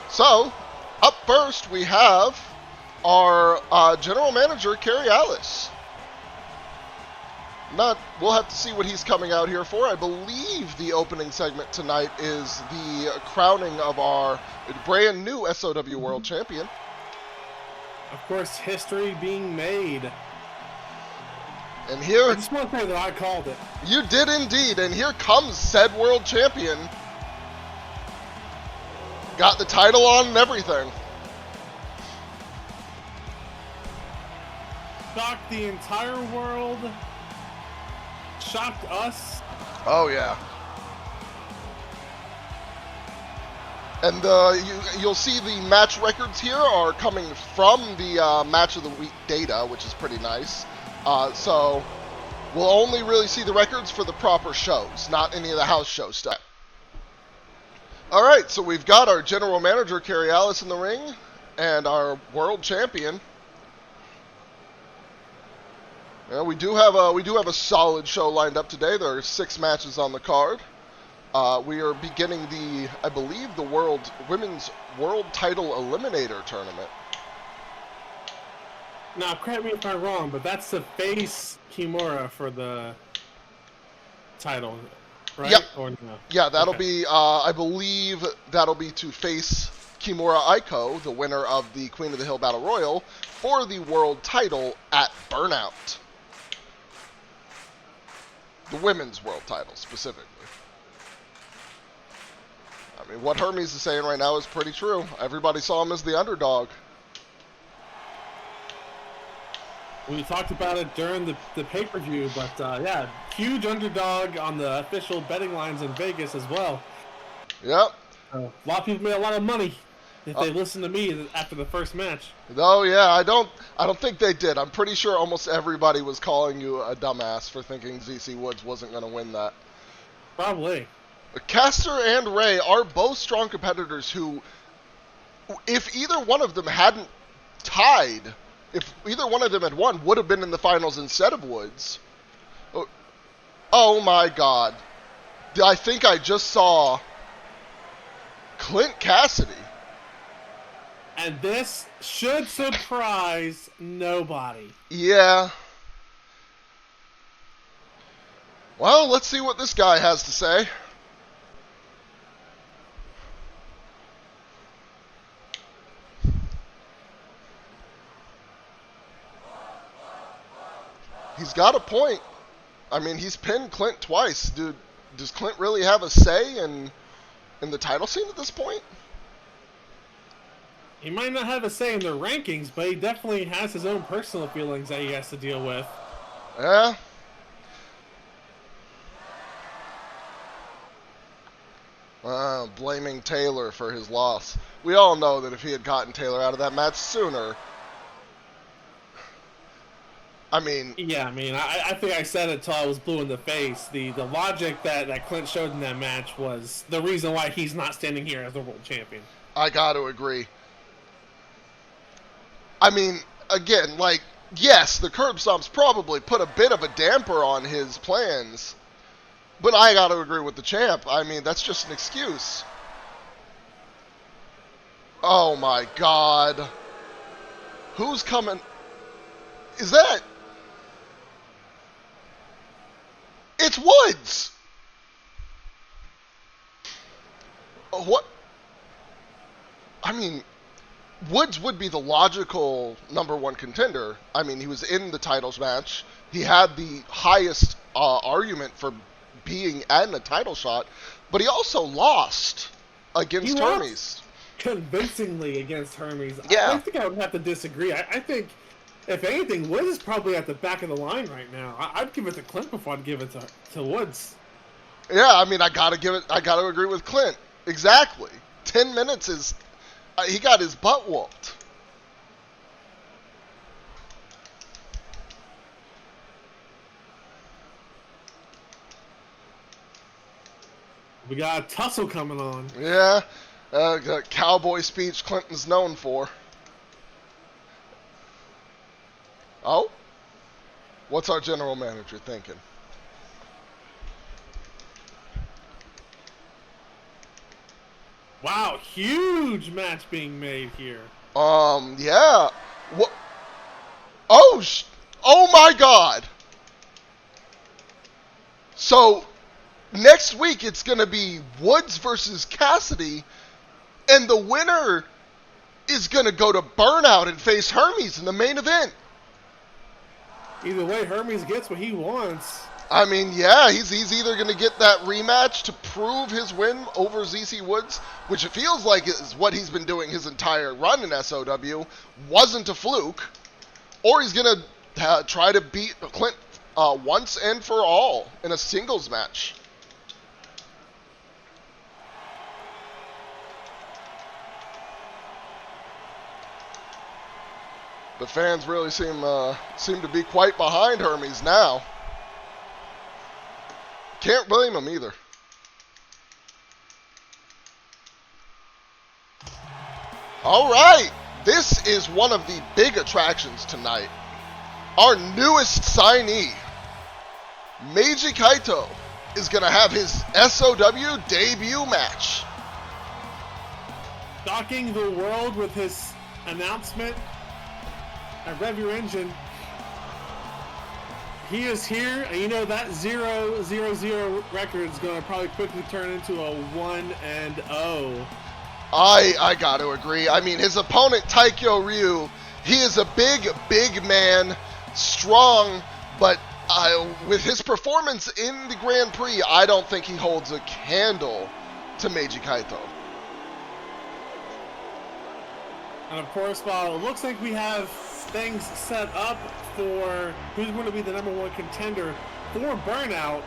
So, up first we have our general manager, Kerry Alice. We'll have to see what he's coming out here for. I believe the opening segment tonight is the crowning of our brand new SOW World Champion. Of course, history being made. And here... I just want to say that I called it. You did indeed, and here comes said World Champion. Got the title on and everything. Shocked the entire world. Shocked us. Oh, yeah. And you'll see the match records here are coming from the Match of the Week data, which is pretty nice. So we'll only really see the records for the proper shows, not any of the house show stuff. All right, so we've got our general manager, Kerry Alice, in the ring, and our world champion. Yeah, we do have a solid show lined up today. There are 6 matches on the card. We are beginning I believe, the women's world title Eliminator tournament. Now, correct me if I'm wrong, but that's to face Kimura for the title, right? Yep. Or no? Yeah, that'll be, I believe that'll be to face Kimura Aiko, the winner of the Queen of the Hill Battle Royal, for the world title at Burnout. The women's world title, specifically. I mean, what Hermes is saying right now is pretty true. Everybody saw him as the underdog. We talked about it during the pay-per-view, but yeah, huge underdog on the official betting lines in Vegas as well. Yep. A lot of people made a lot of money if they listened to me after the first match. Oh yeah, I don't think they did. I'm pretty sure almost everybody was calling you a dumbass for thinking ZC Woods wasn't going to win that. Probably. Kastor and Ray are both strong competitors who, if either one of them hadn't tied, if either one of them had won, would have been in the finals instead of Woods. Oh my God. I think I just saw Clint Cassidy. And this should surprise nobody. Yeah. Well, let's see what this guy has to say. He's got a point. I mean, he's pinned Clint twice. Dude, does Clint really have a say in the title scene at this point? He might not have a say in the rankings, but he definitely has his own personal feelings that he has to deal with. Yeah. Blaming Taylor for his loss. We all know that if he had gotten Taylor out of that match sooner... I mean... Yeah, I think I said it until I was blue in the face. The logic that Clint showed in that match was the reason why he's not standing here as the world champion. I got to agree. I mean, again, like, yes, the curb stomps probably put a bit of a damper on his plans, but I got to agree with the champ. I mean, that's just an excuse. Oh my God. Who's coming? Is that? It's Woods! What? I mean, Woods would be the logical #1 contender. I mean, he was in the titles match. He had the highest argument for being in a title shot, but he also lost against Hermes. Convincingly against Hermes. Yeah. I think I would have to disagree. I think, if anything, Woods is probably at the back of the line right now. I'd give it to Clint before I'd give it to Woods. Yeah, I mean, I gotta agree with Clint. Exactly. 10 minutes is, he got his butt whooped. We got a tussle coming on. Yeah, cowboy speech Clinton's known for. Oh? What's our general manager thinking? Wow, huge match being made here. Yeah. What? Oh, oh my God. So, next week it's going to be Woods versus Cassidy, and the winner is going to go to Burnout and face Hermes in the main event. Either way, Hermes gets what he wants. I mean, yeah, he's either going to get that rematch to prove his win over ZC Woods, which it feels like is what he's been doing his entire run in SOW, wasn't a fluke, or he's going to try to beat Clint once and for all in a singles match. The fans really seem to be quite behind Hermes now. Can't blame him either. All right, this is one of the big attractions tonight. Our newest signee, Meiji Kaito, is going to have his SOW debut match. Shocking the world with his announcement at Rev Your Engine. He is here, and you know that 0-0-0 record is going to probably quickly turn into a 1-0. I got to agree. I mean, his opponent, Taikyo Ryu, he is a big man, strong, but with his performance in the Grand Prix, I don't think he holds a candle to Meiji Kaito. And of course, while it looks like we have things set up for who's going to be the #1 contender for Burnout,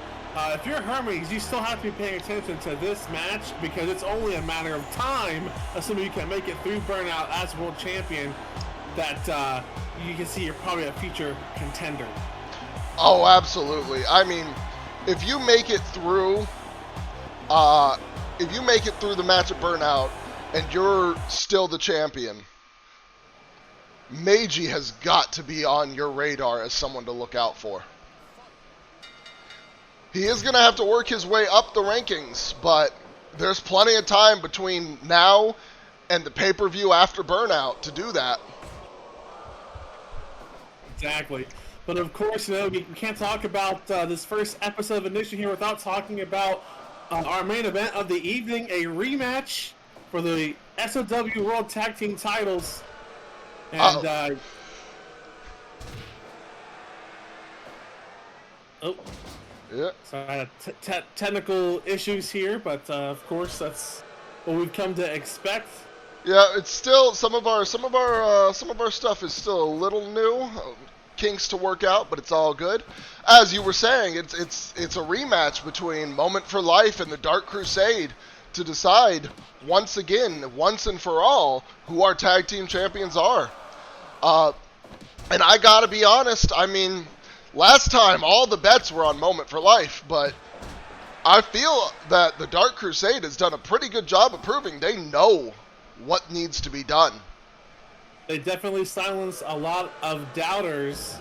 if you're Hermes, you still have to be paying attention to this match because it's only a matter of time, assuming you can make it through Burnout as World Champion, that you can see you're probably a future contender. Oh, absolutely. I mean, if you make it through, the match at Burnout and you're still the champion, Meiji has got to be on your radar as someone to look out for. He is going to have to work his way up the rankings, but there's plenty of time between now and the pay-per-view after Burnout to do that. Exactly. But of course, you know, we can't talk about this first episode of Ignition here without talking about our main event of the evening, a rematch for the SOW World Tag Team titles. And, yeah. So I had technical issues here, but of course that's what we've come to expect. Yeah, it's still some of our stuff is still a little new, kinks to work out, but it's all good. As you were saying, it's a rematch between Moment for Life and the Dark Crusade to decide once again, once and for all, who our tag team champions are. And I gotta be honest, I mean, last time all the bets were on Moment for Life, but I feel that the Dark Crusade has done a pretty good job of proving they know what needs to be done. They definitely silenced a lot of doubters.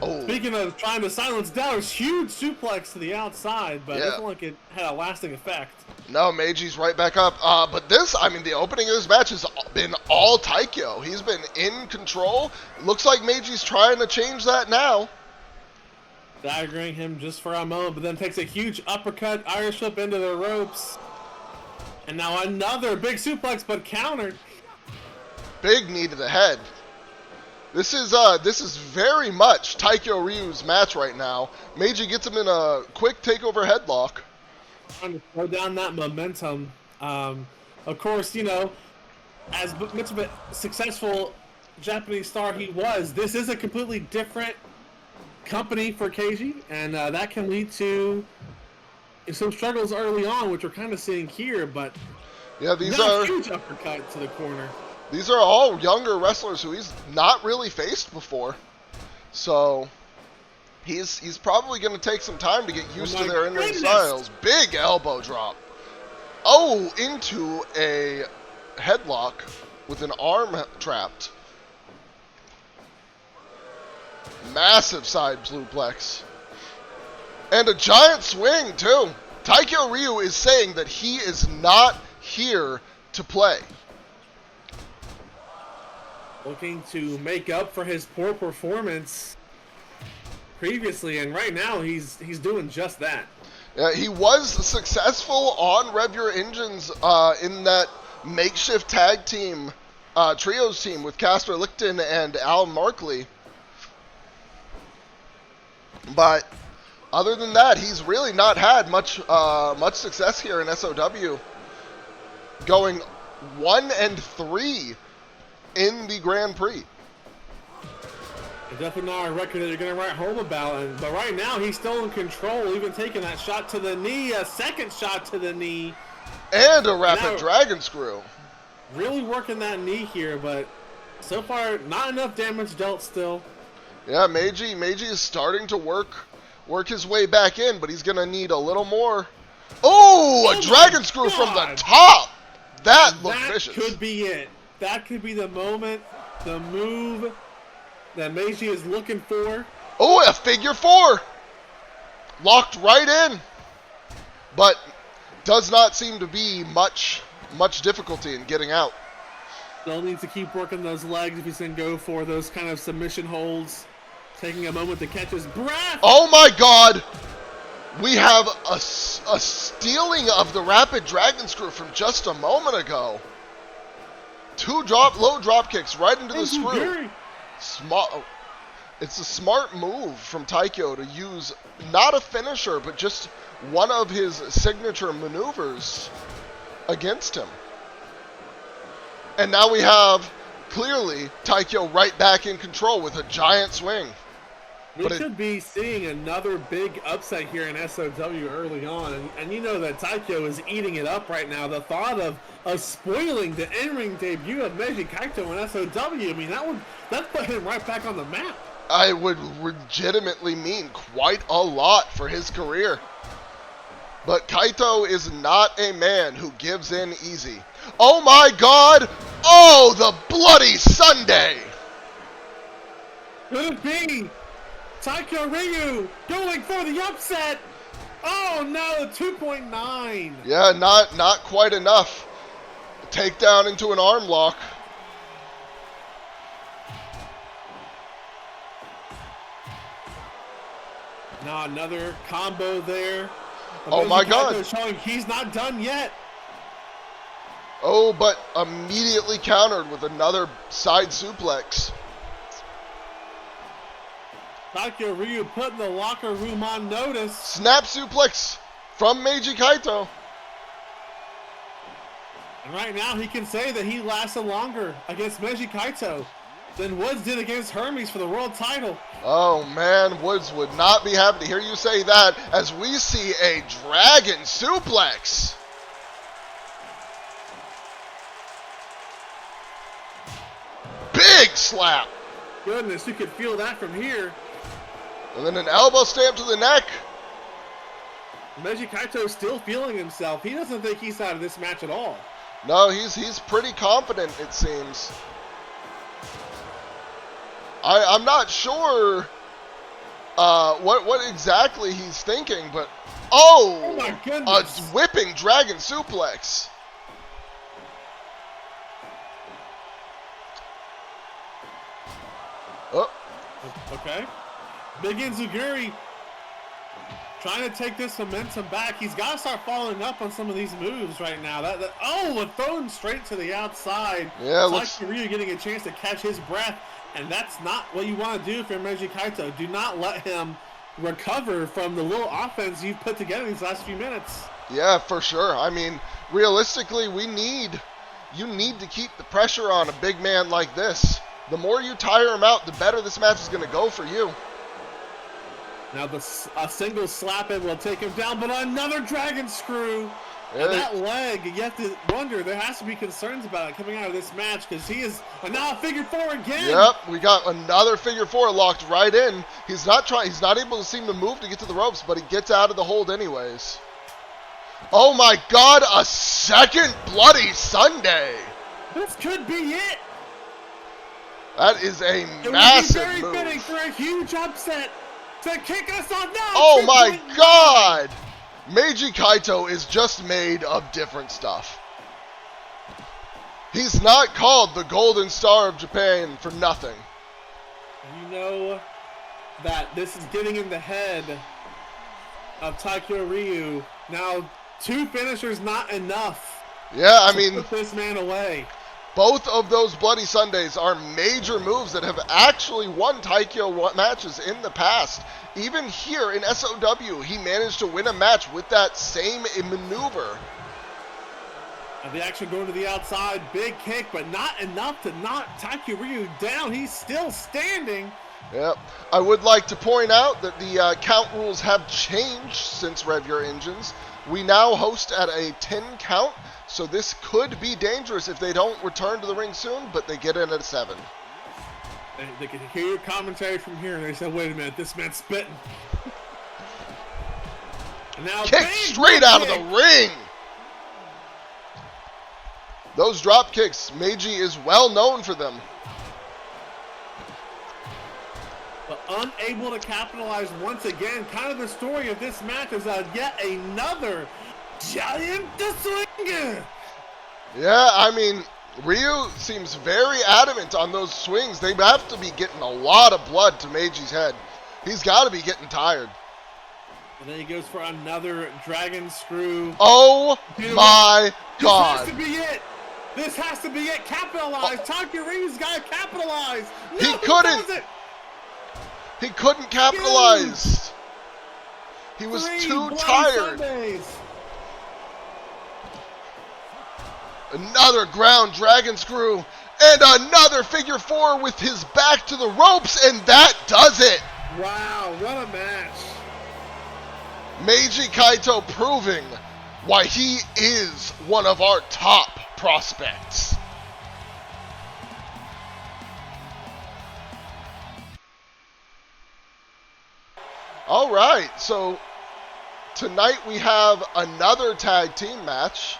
Oh. Speaking of trying to silence doubters, huge suplex to the outside, but Yeah. it doesn't look like it had a lasting effect. No, Meiji's right back up. But this, I mean, the opening of this match has been all Taikyo. He's been in control. Looks like Meiji's trying to change that now. Daggering him just for a moment, but then takes a huge uppercut, Irish whip into the ropes. And now another big suplex, but countered. Big knee to the head. This is very much Taikyo Ryu's match right now. Meiji gets him in a quick takeover headlock. Trying to slow down that momentum. Of course, you know, as much of a successful Japanese star he was, this is a completely different company for Keiji, and that can lead to some struggles early on, which we're kind of seeing here. But yeah, these not are a huge uppercut to the corner. These are all younger wrestlers who he's not really faced before, so he's probably going to take some time to get used to their in-ring styles. Big elbow drop. Oh, into a headlock with an arm trapped. Massive side suplex. And a giant swing, too. Taikyo Ryu is saying that he is not here to play. Looking to make up for his poor performance previously, and right now he's doing just that. He was successful on Rev Your Engines in that makeshift tag team, trios team with Kastor, Liechten, and Al Markley. But other than that, he's really not had much success here in SOW. Going 1-3 in the Grand Prix. Definitely not a record that you're going to write home about. But right now, he's still in control, even taking that shot to the knee, a second shot to the knee. And a rapid dragon screw. Really working that knee here, but so far, not enough damage dealt still. Yeah, Meiji is starting to work his way back in, but he's going to need a little more. Oh, a dragon screw from the top. That looked vicious. That could be it. That could be the moment, the move that Meiji is looking for. Oh, a figure four. Locked right in. But does not seem to be much difficulty in getting out. Still needs to keep working those legs if he's going to go for those kind of submission holds. Taking a moment to catch his breath. Oh my god. We have a stealing of the rapid dragon screw from just a moment ago. Two low drop kicks right into the screw. It's a smart move from Taikyo to use not a finisher, but just one of his signature maneuvers against him. And now we have, clearly, Taikyo right back in control with a giant swing. We could be seeing another big upset here in SOW early on. And you know that Taikyo is eating it up right now. The thought of spoiling the in-ring debut of Meiji Kaito in SOW, I mean, that put him right back on the map. I would legitimately mean quite a lot for his career. But Kaito is not a man who gives in easy. Oh my god! Oh, the bloody Sunday! Could it be Taikyo Ryu going for the upset? Oh no, 2.9. Yeah, not quite enough. Takedown into an arm lock. Now another combo there. Oh my god. Showing he's not done yet. Oh, but immediately countered with another side suplex. Taikyo Ryu putting the locker room on notice. Snap suplex from Meiji Kaito. And right now he can say that he lasted longer against Meiji Kaito than Woods did against Hermes for the world title. Oh man, Woods would not be happy to hear you say that as we see a dragon suplex. Big slap. Goodness, you could feel that from here. And then an elbow stamp to the neck. Meiji Kaito still feeling himself. He doesn't think he's out of this match at all. No, he's pretty confident, it seems. I'm not sure what exactly he's thinking, but oh my goodness. A whipping dragon suplex. Oh. Okay. Big Enzuguri trying to take this momentum back. He's got to start following up on some of these moves right now. A thrown straight to the outside. Yeah, looks like Ryu getting a chance to catch his breath, and that's not what you want to do for Meiji Kaito. Do not let him recover from the little offense you've put together these last few minutes. Yeah, for sure. I mean, realistically, you need to keep the pressure on a big man like this. The more you tire him out, the better this match is going to go for you. Now a single slap in will take him down, but another dragon screw. And that leg, you have to wonder, there has to be concerns about it coming out of this match because he is now a figure four again. Yep, we got another figure four locked right in. He's not able to seem to move to get to the ropes, but he gets out of the hold anyways. Oh my god, a second bloody Sunday. This could be it. That is a it massive would be very move. fitting for a huge upset to kick us off now. Oh my god! Meiji Kaito is just made of different stuff. He's not called the Golden Star of Japan for nothing. You know that this is getting in the head of Taikyo Ryu. Now, 2 finishers not enough. Yeah, I mean, put this man away. Both of those Bloody Sundays are major moves that have actually won Taikyo matches in the past. Even here in SOW, he managed to win a match with that same maneuver. And the action going to the outside, big kick, but not enough to knock Taikyo Ryu down. He's still standing. Yep. I would like to point out that the count rules have changed since Rev Your Engines. We now host at a 10 count, so this could be dangerous if they don't return to the ring soon, but they get in at a 7. They can hear your commentary from here, and they said, wait a minute, this man's spitting. And now kick straight out of the ring! Those drop kicks, Meiji is well known for them. But unable to capitalize once again. Kind of the story of this match is yet another giant swing. Yeah, I mean, Ryu seems very adamant on those swings. They have to be getting a lot of blood to Meiji's head. He's got to be getting tired. And then he goes for another dragon screw. Oh my God. This has to be it. This has to be it. Capitalize. Taikyo Ryu's got to capitalize. No, he couldn't. He couldn't capitalize. He was too tired. Sundays. Another ground dragon screw. And another figure 4 with his back to the ropes. And that does it. Wow, what a match. Meiji Kaito proving why he is one of our top prospects. All right, so tonight we have another tag team match.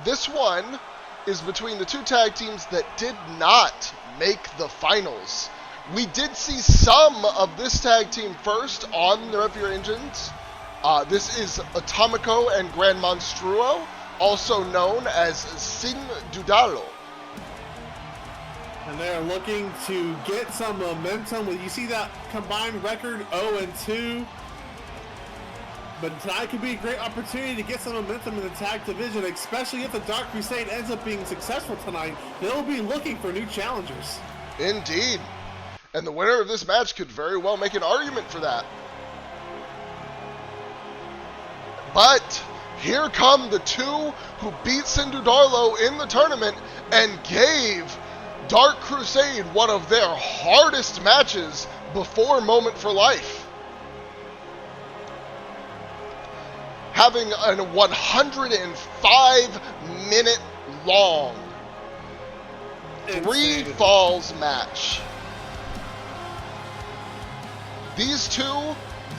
This one is between the 2 tag teams that did not make the finals. We did see some of this tag team first on the Rev Your Engines. This is Atomico and Grand Monstruo, also known as Sin Dudarlo. And they're looking to get some momentum. You see that combined record 0-2. But tonight could be a great opportunity to get some momentum in the tag division, especially if the Dark Crusade ends up being successful tonight. They'll be looking for new challengers. Indeed. And the winner of this match could very well make an argument for that. But here come the 2 who beat Sin Dudarlo in the tournament and gave Dark Crusade one of their hardest matches before Moment for Life. Having a 105-minute long 3 falls match. These 2,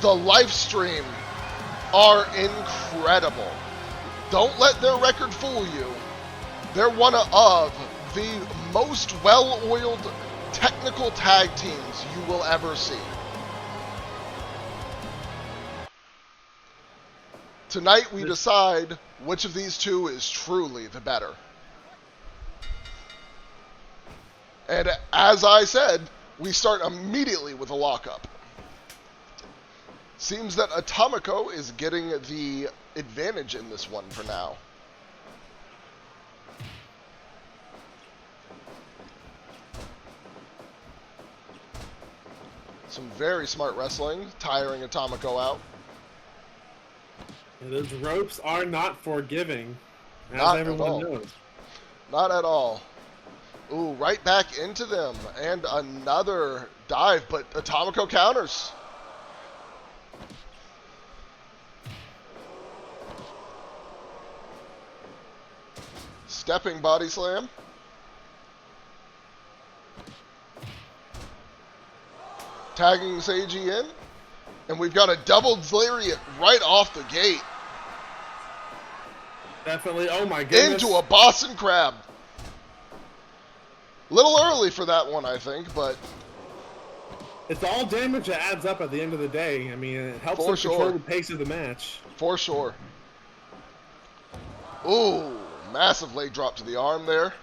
the Lifestream, are incredible. Don't let their record fool you. They're one of the most well-oiled technical tag teams you will ever see. Tonight we decide which of these 2 is truly the better. And as I said, we start immediately with a lockup. Seems that Atomico is getting the advantage in this one for now. Some very smart wrestling, tiring Atomico out. And those ropes are not forgiving, as Not everyone knows. Not at all. Ooh, right back into them. And another dive, but Atomico counters. Stepping body slam. Tagging Seiji in. And we've got a double lariat right off the gate. Definitely. Oh my goodness. Into a Boston Crab. Little early for that one, I think, but it's all damage that adds up at the end of the day. I mean, it helps them control the pace of the match. For sure. Ooh, massive leg drop to the arm there.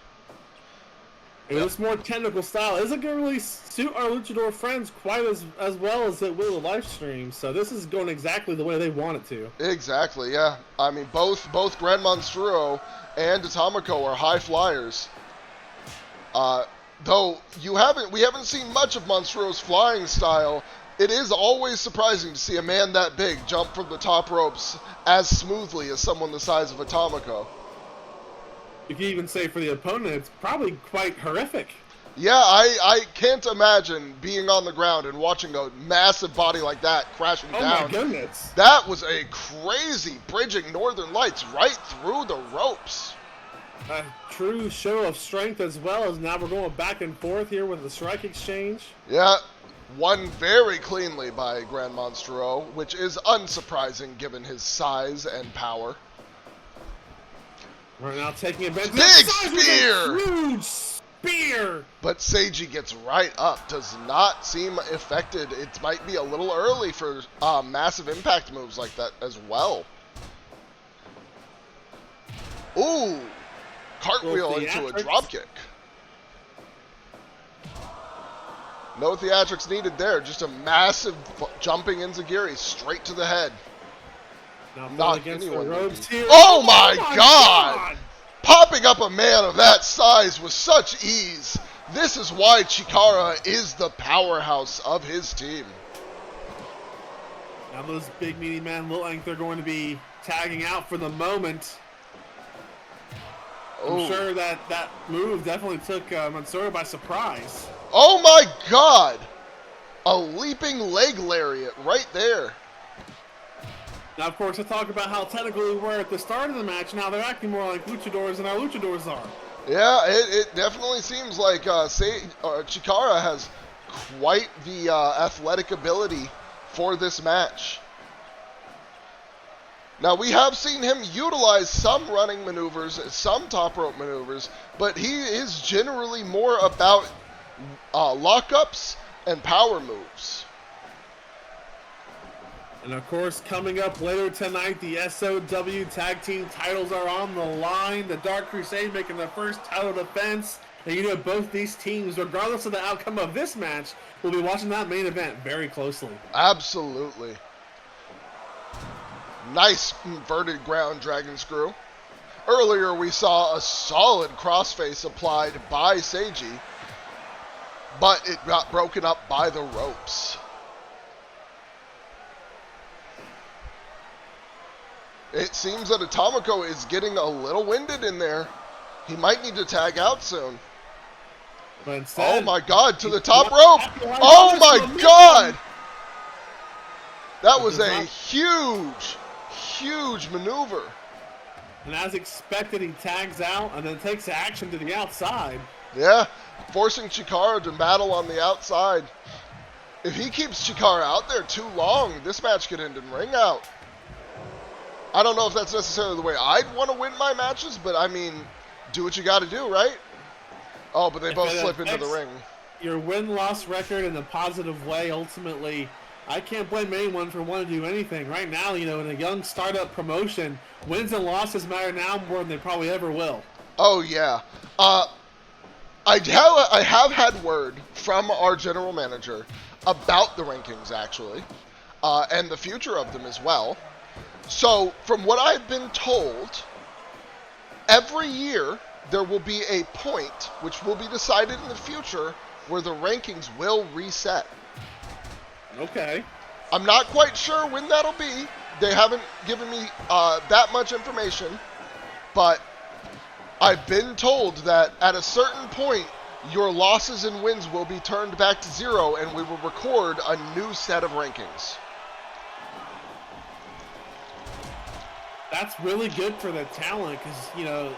This more technical style isn't going to really suit our luchador friends quite as well as it will the Lifestream. So this is going exactly the way they want it to. Exactly, yeah. I mean, both Grand Monstro and Atomico are high flyers. Though we haven't seen much of Monstro's flying style. It is always surprising to see a man that big jump from the top ropes as smoothly as someone the size of Atomico. You can even say for the opponent, it's probably quite horrific. Yeah, I can't imagine being on the ground and watching a massive body like that crashing down. Oh my goodness. That was a crazy bridging Northern Lights right through the ropes. A true show of strength as well, as now we're going back and forth here with the strike exchange. Yeah, won very cleanly by Grand Monstro, which is unsurprising given his size and power. We're now taking advantage. Big spear! Huge spear! But Seiji gets right up. Does not seem affected. It might be a little early for massive impact moves like that as well. Ooh! Cartwheel into a dropkick. No theatrics needed there. Just a massive jumping enziguri straight to the head. Not against the ropes here. Oh my God! Popping up a man of that size with such ease. This is why Chikara is the powerhouse of his team. Now those big meaty men look like they're going to be tagging out for the moment. I'm sure that move definitely took Mansura by surprise. Oh my God! A leaping leg lariat right there. Now, of course, I talk about how technical we were at the start of the match. Now they're acting more like luchadors than our luchadors are. Yeah, it definitely seems like Chikara has quite the athletic ability for this match. Now, we have seen him utilize some running maneuvers, some top rope maneuvers, but he is generally more about lockups and power moves. And of course, coming up later tonight, the SOW Tag Team titles are on the line. The Dark Crusade making their first title defense. And you know, both these teams, regardless of the outcome of this match, will be watching that main event very closely. Absolutely. Nice inverted ground dragon screw. Earlier, we saw a solid crossface applied by Seiji, but it got broken up by the ropes. It seems that Atomico is getting a little winded in there. He might need to tag out soon. But instead, oh my God, to the top rope! Oh my God! That was a huge, huge maneuver. And as expected, he tags out and then takes action to the outside. Yeah, forcing Chikara to battle on the outside. If he keeps Chikara out there too long, this match could end in ring out. I don't know if that's necessarily the way I'd want to win my matches, but I mean, do what you got to do, right? Oh, but they both slip into the ring. Your win-loss record in a positive way, ultimately, I can't blame anyone for wanting to do anything. Right now, you know, in a young startup promotion, wins and losses matter now more than they probably ever will. Oh, yeah. I have had word from our general manager about the rankings, actually, and the future of them as well. So, from what I've been told, every year there will be a point, which will be decided in the future, where the rankings will reset. Okay. I'm not quite sure when that'll be. They haven't given me that much information, but I've been told that at a certain point, your losses and wins will be turned back to zero, and we will record a new set of rankings. That's really good for the talent because, you know,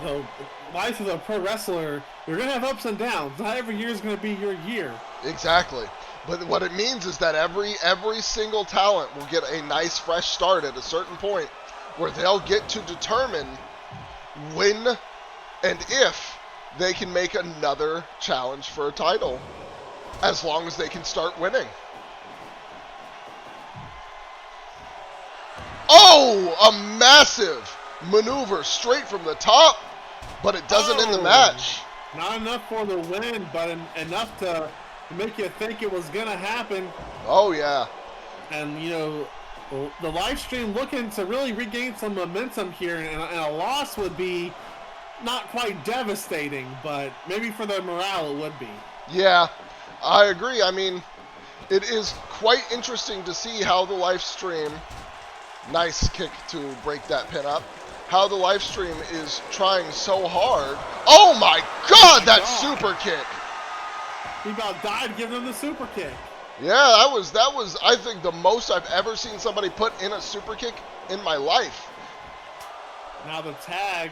the life of a pro wrestler, you're going to have ups and downs. Not every year is going to be your year. Exactly. But what it means is that every single talent will get a nice fresh start at a certain point where they'll get to determine when and if they can make another challenge for a title, as long as they can start winning. Oh, a massive maneuver straight from the top, but it doesn't end the match. Not enough for the win, but enough to make you think it was going to happen. Oh, yeah. And, you know, the Lifestream looking to really regain some momentum here, and a loss would be not quite devastating, but maybe for their morale it would be. Yeah, I agree. I mean, it is quite interesting to see how the Lifestream, nice kick to break that pin up, how the Lifestream is trying so hard. Oh my God, that super kick! He about died giving him the super kick. Yeah, that was I think the most I've ever seen somebody put in a super kick in my life. Now the tag.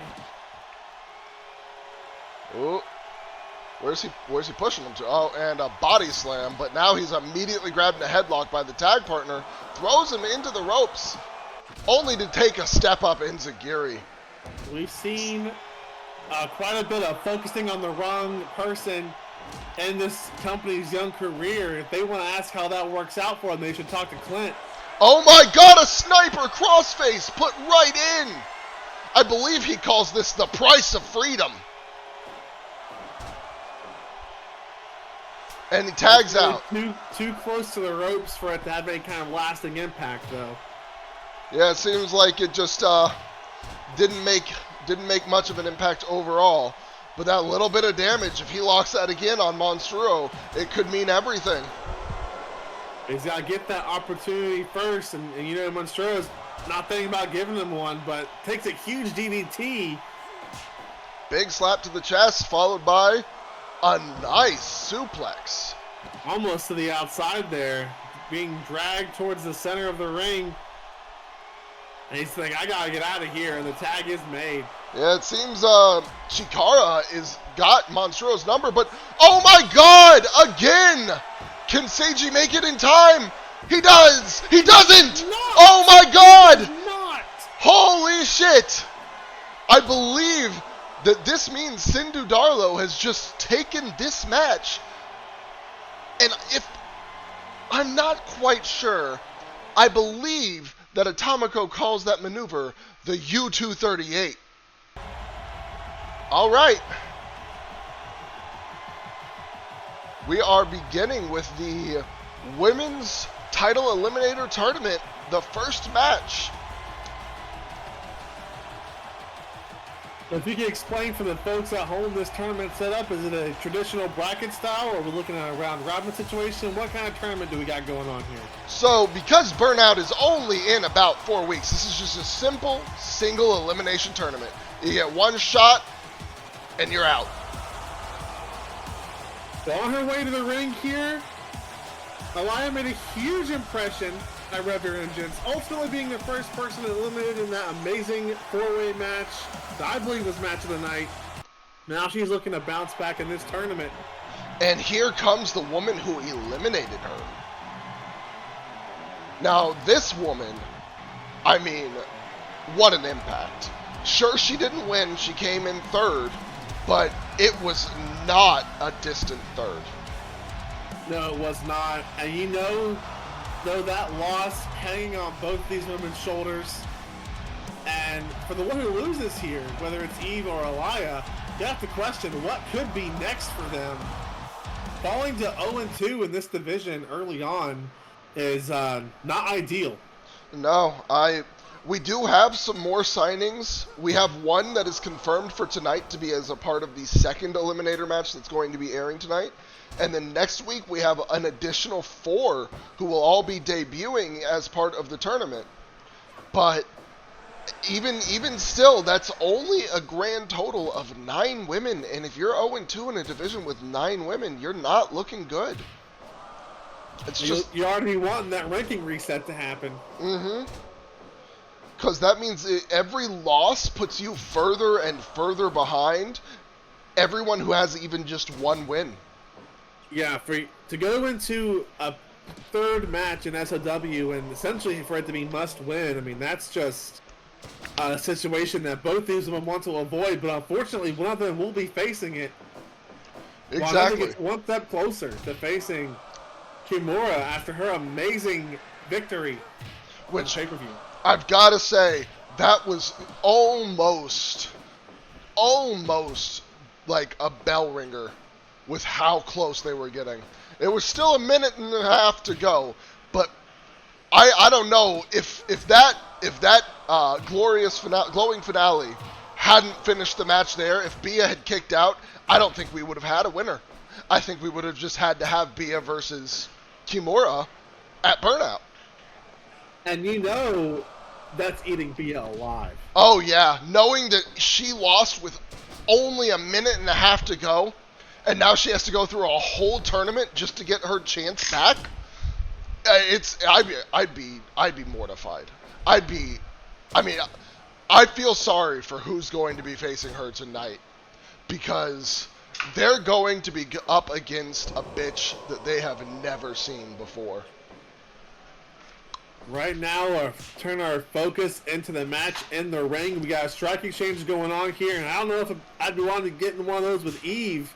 Ooh. Where's he pushing him to? Oh, and a body slam, but now he's immediately grabbing a headlock by the tag partner, throws him into the ropes, only to take a step up enziguri. We've seen quite a bit of focusing on the wrong person in this company's young career. If they want to ask how that works out for them, they should talk to Clint. Oh my God, a sniper crossface put right in. I believe he calls this the price of freedom. And he tags out. Too close to the ropes for it to have any kind of lasting impact, though. Yeah, it seems like it just didn't make much of an impact overall. But that little bit of damage, if he locks that again on Monstro, it could mean everything. He's got to get that opportunity first, and you know, Monstro's not thinking about giving him one, but takes a huge DDT. Big slap to the chest, followed by a nice suplex. Almost to the outside there, being dragged towards the center of the ring. And he's like, I gotta get out of here, and the tag is made. Yeah, it seems Chikara is got Monstro's number, but oh my God, again! Can Seiji make it in time? He does! He doesn't! Oh my God! Not. Holy shit! I believe that this means Dudarlo has just taken this match. And if I'm not quite sure, I believe that Atomico calls that maneuver the U-238. All right. We are beginning with the Women's Title Eliminator Tournament, the first match. If you can explain for the folks at home this tournament setup, is it a traditional bracket style, or are we looking at a round robin situation? What kind of tournament do we got going on here? So, because Burnout is only in about 4 weeks, this is just a simple, single elimination tournament. You get one shot, and you're out. So on her way to the ring here, Aliah made a huge impression at Rev Your Engines, ultimately being the first person eliminated in that amazing four-way match that I believe was match of the night. Now she's looking to bounce back in this tournament. And here comes the woman who eliminated her. Now, this woman, I mean, what an impact. Sure, she didn't win. She came in third, but it was not a distant third. No, it was not. And you know, though, that loss hanging on both these women's shoulders. And for the one who loses here, whether it's Eve or Aliah, you have to question what could be next for them. Falling to 0-2 in this division early on is not ideal. No, we do have some more signings. We have one that is confirmed for tonight to be as a part of the second Eliminator match that's going to be airing tonight. And then next week we have an additional 4 who will all be debuting as part of the tournament. But even still, that's only a grand total of 9 women. And if you're 0-2 in a division with 9 women, you're not looking good. It's just you're already wanting that ranking reset to happen. Mm-hmm. Because that means every loss puts you further and further behind everyone who has even just one win. Yeah, to go into a third match in SOW and essentially for it to be must win, I mean, that's just a situation that both these women want to avoid, but unfortunately one of them will be facing it. Exactly. It's one step closer to facing Kimura after her amazing victory on pay-per-view. I've got to say, that was almost like a bell ringer with how close they were getting. It was still a minute and a half to go, but I don't know if that glowing finale hadn't finished the match there. If Bia had kicked out, I don't think we would have had a winner. I think we would have just had to have Bia versus Kimura at Burnout. And you know that's eating Bia alive. Oh yeah, knowing that she lost with only a minute and a half to go, and now she has to go through a whole tournament just to get her chance back. I'd be mortified. I feel sorry for who's going to be facing her tonight, because they're going to be up against a bitch that they have never seen before. Right now, turn our focus into the match in the ring. We got a strike exchange going on here, and I don't know if I'd be wanting to get in one of those with Eve.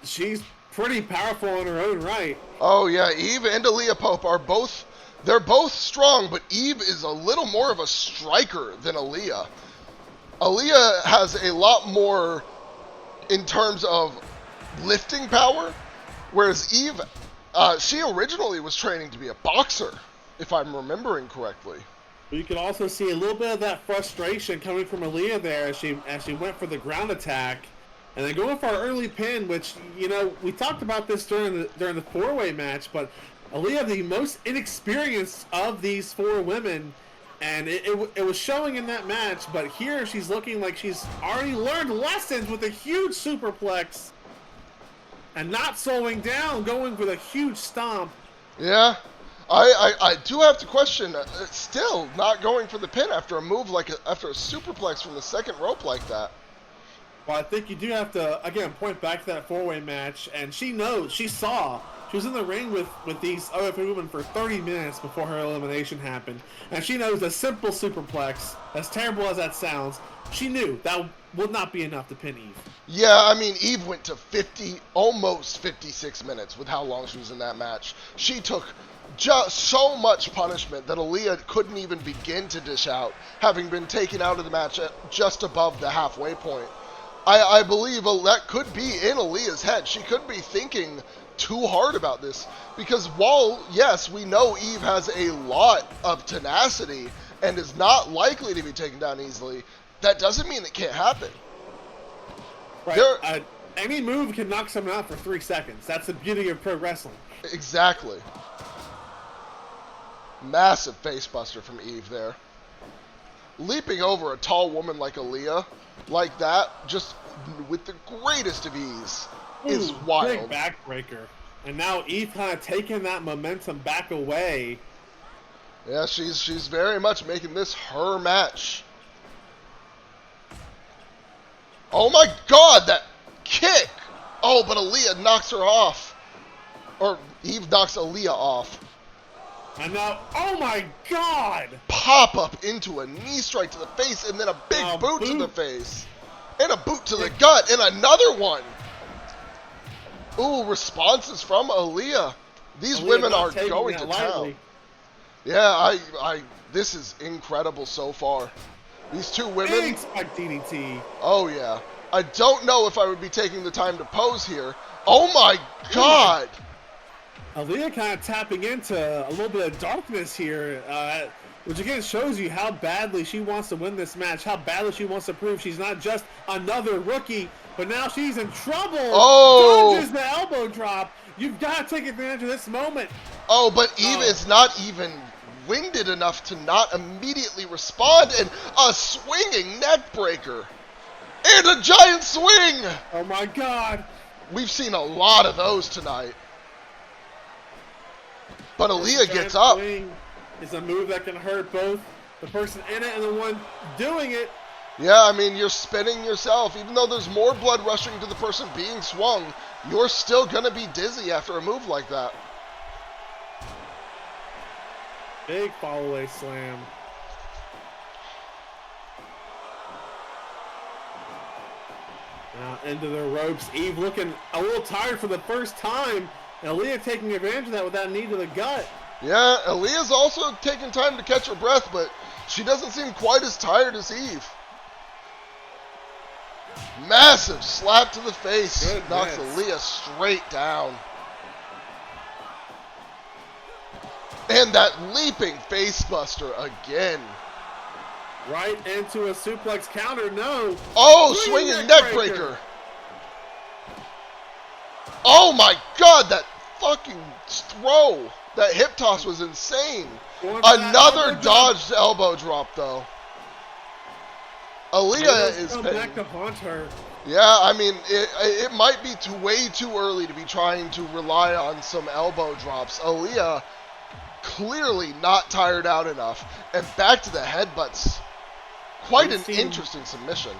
She's pretty powerful in her own right. Oh yeah, Eve and Aliah Pope are both strong, but Eve is a little more of a striker than Aliah. Aliah has a lot more in terms of lifting power, whereas Eve, she originally was training to be a boxer, if I'm remembering correctly. But you can also see a little bit of that frustration coming from Aliah there as she went for the ground attack, and then going for our early pin, which, you know, we talked about this during the four-way match, but Aliah, the most inexperienced of these four women, and it was showing in that match, but here she's looking like she's already learned lessons with a huge superplex and not slowing down, going with a huge stomp. Yeah, I do have to question, still not going for the pin after a move after a superplex from the second rope like that. Well, I think you do have to, again, point back to that four-way match, and she knows, she saw. She was in the ring with these other three women for 30 minutes before her elimination happened. And she knows a simple superplex, as terrible as that sounds, she knew that would not be enough to pin Eve. Yeah, I mean, Eve went to almost 56 minutes with how long she was in that match. She took just so much punishment that Aliah couldn't even begin to dish out, having been taken out of the match at just above the halfway point. I believe that could be in Aliah's head. She could be thinking too hard about this, because while, yes, we know Eve has a lot of tenacity and is not likely to be taken down easily, that doesn't mean it can't happen. Right. Any move can knock someone out for 3 seconds. That's the beauty of pro wrestling. Exactly. Massive face buster from Eve there. Leaping over a tall woman like Aliah, like that, just with the greatest of ease, is wild. Big backbreaker. And now Eve kind of taking that momentum back away. Yeah, she's very much making this her match. Oh my god, that kick! Oh, but Aliah knocks her off. Or Eve knocks Aliah off. And now, oh my god! Pop up into a knee strike to the face, and then a big boot to the face. And a boot to the gut, and another one. Ooh, responses from Aliah. These women are going to town. Yeah, this is incredible so far. These two women. Big spike DDT. Oh yeah. I don't know if I would be taking the time to pose here. Oh my god! Aliah kind of tapping into a little bit of darkness here, which again shows you how badly she wants to win this match, how badly she wants to prove she's not just another rookie, but now she's in trouble. Oh! Dodges the elbow drop. You've got to take advantage of this moment. Oh, but Eve is not even winded enough to not immediately respond, and a swinging neck breaker. And a giant swing! Oh my god. We've seen a lot of those tonight. But Aliah gets up. It's a move that can hurt both the person in it and the one doing it. Yeah, I mean, you're spinning yourself. Even though there's more blood rushing to the person being swung, you're still going to be dizzy after a move like that. Big fall-away slam. Now into the ropes. Eve looking a little tired for the first time. And Aliah taking advantage of that with that knee to the gut. Yeah, Aliah's also taking time to catch her breath, but she doesn't seem quite as tired as Eve. Massive slap to the face. Good Knocks hits. Aliah straight down. And that leaping face buster again. Right into a suplex counter. No. Oh, swinging neck breaker. Oh my god, that fucking throw. That hip toss was insane. Another dodged elbow drop though. Aliah is back to haunt her. Yeah, I mean, it might be way too early to be trying to rely on some elbow drops. Aliah clearly not tired out enough. And back to the headbutts. Quite an interesting submission.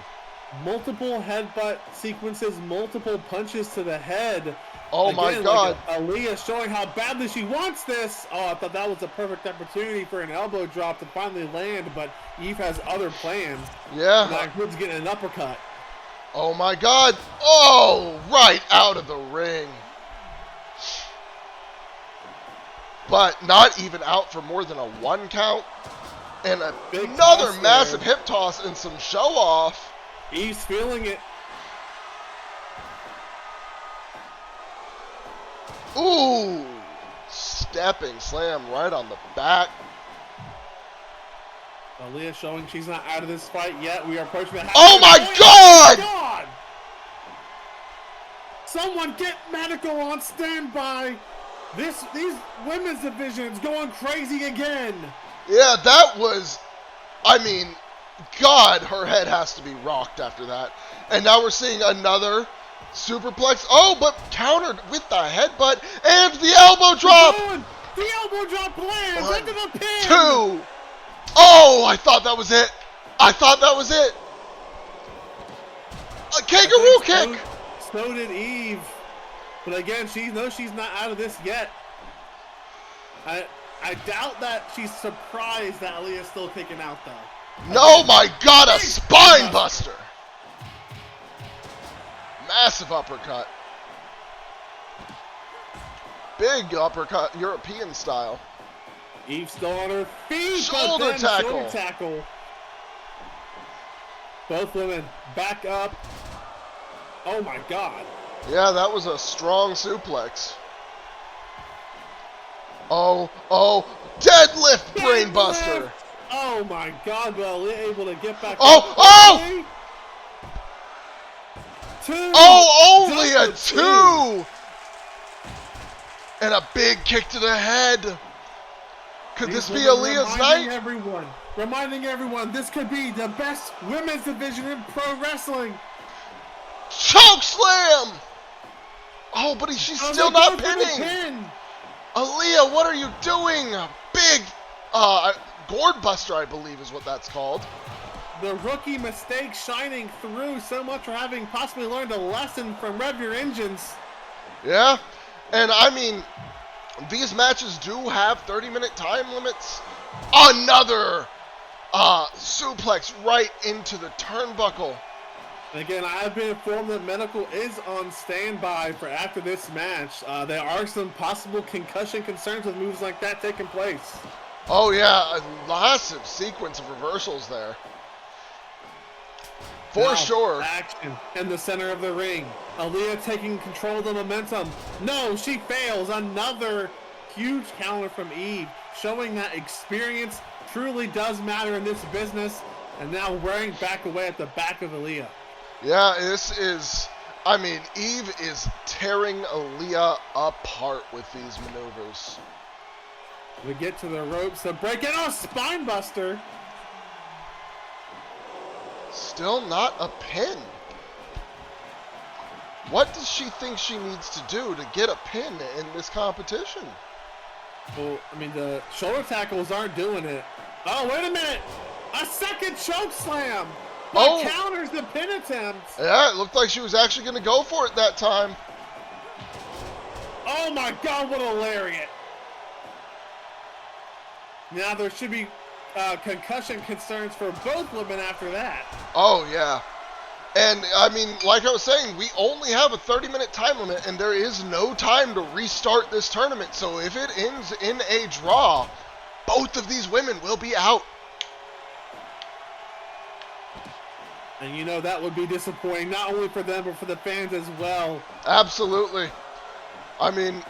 Multiple headbutt sequences, multiple punches to the head. Oh my god. Like Aliah showing how badly she wants this. Oh, I thought that was a perfect opportunity for an elbow drop to finally land, but Eve has other plans. Yeah. That includes getting an uppercut. Oh my god. Oh, right out of the ring. But not even out for more than a 1 count. And another massive hip toss and some show off. Eve's feeling it. Ooh. Stepping slam right on the back. Aliah showing she's not out of this fight yet. We are approaching the Oh my god! God! Someone get medical on standby. These women's divisions going crazy again. Yeah, that was, I mean, God, her head has to be rocked after that. And now we're seeing another superplex. Oh, but countered with the headbutt and the elbow drop. The elbow drop lands into the pin. 2. Oh, I thought that was it. I thought that was it. A kangaroo kick. So did Eve. But again, she knows she's not out of this yet. I doubt that she's surprised that Aliah's still kicking out, though. No, my God, a spine buster. Massive uppercut. Big uppercut, European style. Eve still on her feet. Shoulder tackle. Both women back up. Oh, my God. Yeah, that was a strong suplex. Oh, deadlift brainbuster. Oh my god, but Aliah able to get back. Oh! 2. Oh, only a 2! And a big kick to the head. Could this be Aliah's night? Reminding everyone, this could be the best women's division in pro wrestling. Choke slam! Oh, but she's still not pinning. Aliah, what are you doing? A big gourd buster, I believe is what that's called. The rookie mistake shining through so much for having possibly learned a lesson from Rev Your Engines. Yeah, and I mean, these matches do have 30-minute time limits. Another suplex right into the turnbuckle. Again, I have been informed that medical is on standby for after this match. There are some possible concussion concerns with moves like that taking place. Oh yeah, a massive sequence of reversals there. For sure. Action in the center of the ring. Aliah taking control of the momentum. No, she fails. Another huge counter from Eve, showing that experience truly does matter in this business. And now wearing back away at the back of Aliah. Yeah, this is, I mean, Eve is tearing Aliah apart with these maneuvers. We get to the ropes, the break, and a spine buster. Still not a pin. What does she think she needs to do to get a pin in this competition? Well, I mean, the shoulder tackles aren't doing it. Oh, wait a minute. A second choke slam. But counters the pin attempt. Yeah, it looked like she was actually going to go for it that time. Oh my god, what a lariat. Now there should be concussion concerns for both women after that. Oh, yeah. And, I mean, like I was saying, we only have a 30-minute time limit, and there is no time to restart this tournament. So if it ends in a draw, both of these women will be out. And you know that would be disappointing, not only for them, but for the fans as well. Absolutely. I mean,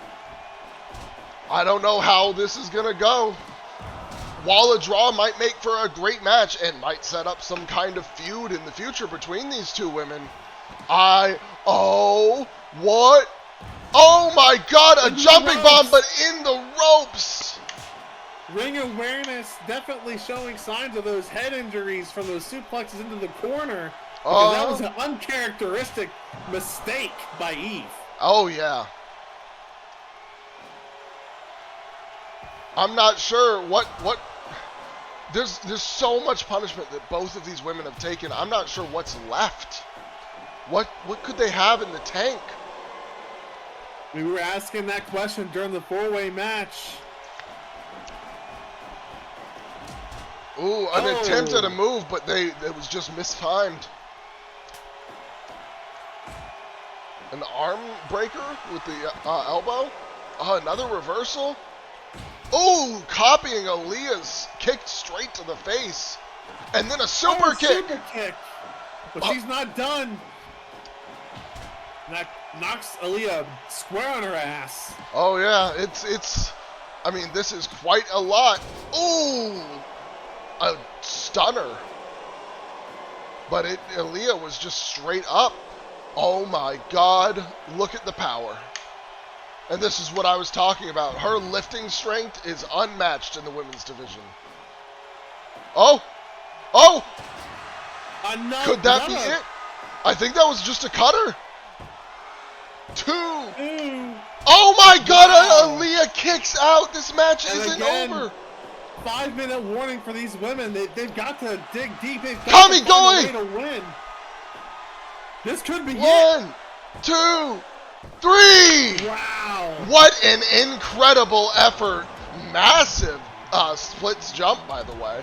I don't know how this is going to go. While a draw might make for a great match and might set up some kind of feud in the future between these two women, oh, what? Oh my God, a jumping bomb, but in the ropes. Ring awareness definitely showing signs of those head injuries from those suplexes into the corner. Because that was an uncharacteristic mistake by Eve. Oh, yeah. I'm not sure what there's so much punishment that both of these women have taken. I'm not sure what's left. What could they have in the tank? We were asking that question during the four-way match. Ooh, an attempt at a move, but it was just mistimed. An arm breaker with the elbow. Another reversal. Ooh, copying Aliah's kick straight to the face. And then a super kick. Super kick. But she's not done. That knocks Aliah square on her ass. Oh, yeah. It's I mean, this is quite a lot. Ooh, a stunner. But Aliah was just straight up. Oh, my God. Look at the power. And this is what I was talking about. Her lifting strength is unmatched in the women's division. Oh! Could that be it? I think that was just a cutter. 2. Oh my God! Wow. Aliah kicks out. This match And isn't again, over. 5-minute warning for these women. They've got to dig deep. They've got Tommy to find a going. way to win. This could be it. 1, 2, 3. Wow. What an incredible effort. Massive splits jump, by the way,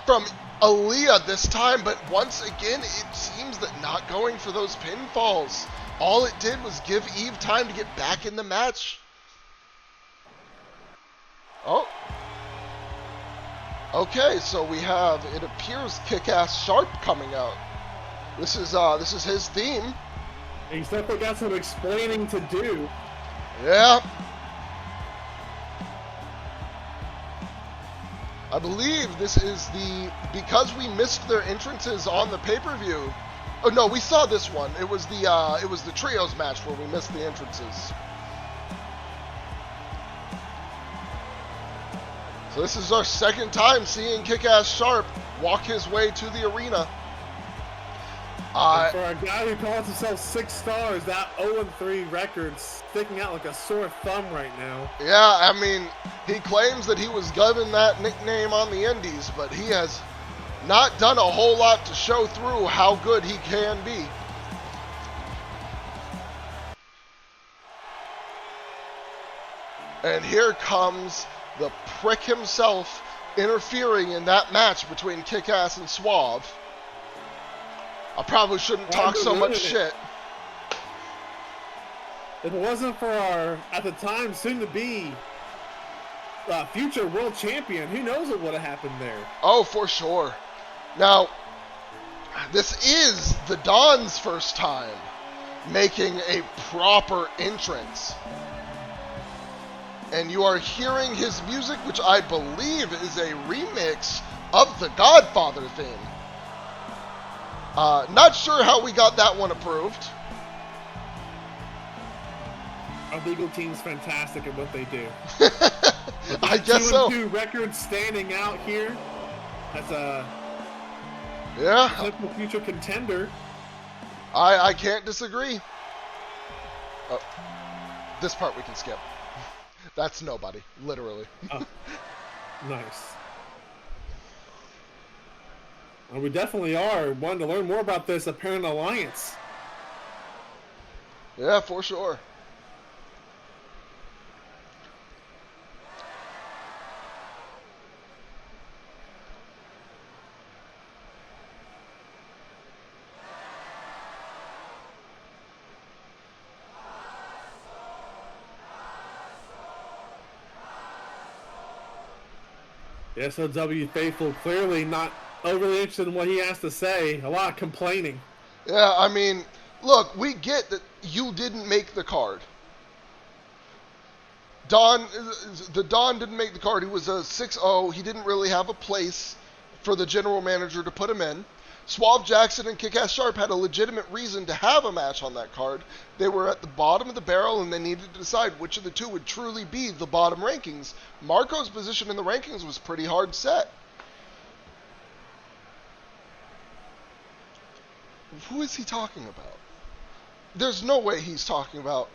from Aliah this time. But once again, it seems that not going for those pinfalls. All it did was give Eve time to get back in the match. Oh. Okay, so we have, it appears, Kick-Ass Sharpe coming out. This is his theme. He's definitely got some explaining to do. Yeah. I believe this is because we missed their entrances on the pay-per-view. Oh no, we saw this one. It was the trios match where we missed the entrances. So this is our second time seeing Kick-Ass Sharpe walk his way to the arena. For a guy who calls himself 6 stars, that 0-3 record's sticking out like a sore thumb right now. Yeah, I mean, he claims that he was given that nickname on the Indies, but he has not done a whole lot to show through how good he can be. And here comes the prick himself interfering in that match between Kick-Ass and Suave. I probably shouldn't talk so much shit. If it wasn't for our, at the time, soon-to-be future world champion, who knows what would have happened there? Oh, for sure. Now, this is the Don's first time making a proper entrance. And you are hearing his music, which I believe is a remix of the Godfather theme. Not sure how we got that one approved. Our legal team's fantastic at what they do. I guess so. 2-2 record standing out here. That's a potential future contender. I can't disagree. Oh, this part we can skip. That's nobody, literally. Oh, nice. Well, we definitely are wanting to learn more about this apparent alliance. Yeah, for sure. The SOW faithful clearly not overly interested in what he has to say. A lot of complaining. Yeah, I mean, look, we get that you didn't make the card. The Don didn't make the card. He was a 6-0. He didn't really have a place for the general manager to put him in. Suave Jackson and Kick-Ass Sharpe had a legitimate reason to have a match on that card. They were at the bottom of the barrel, and they needed to decide which of the two would truly be the bottom rankings. Marco's position in the rankings was pretty hard set. Who is he talking about? There's no way he's talking about...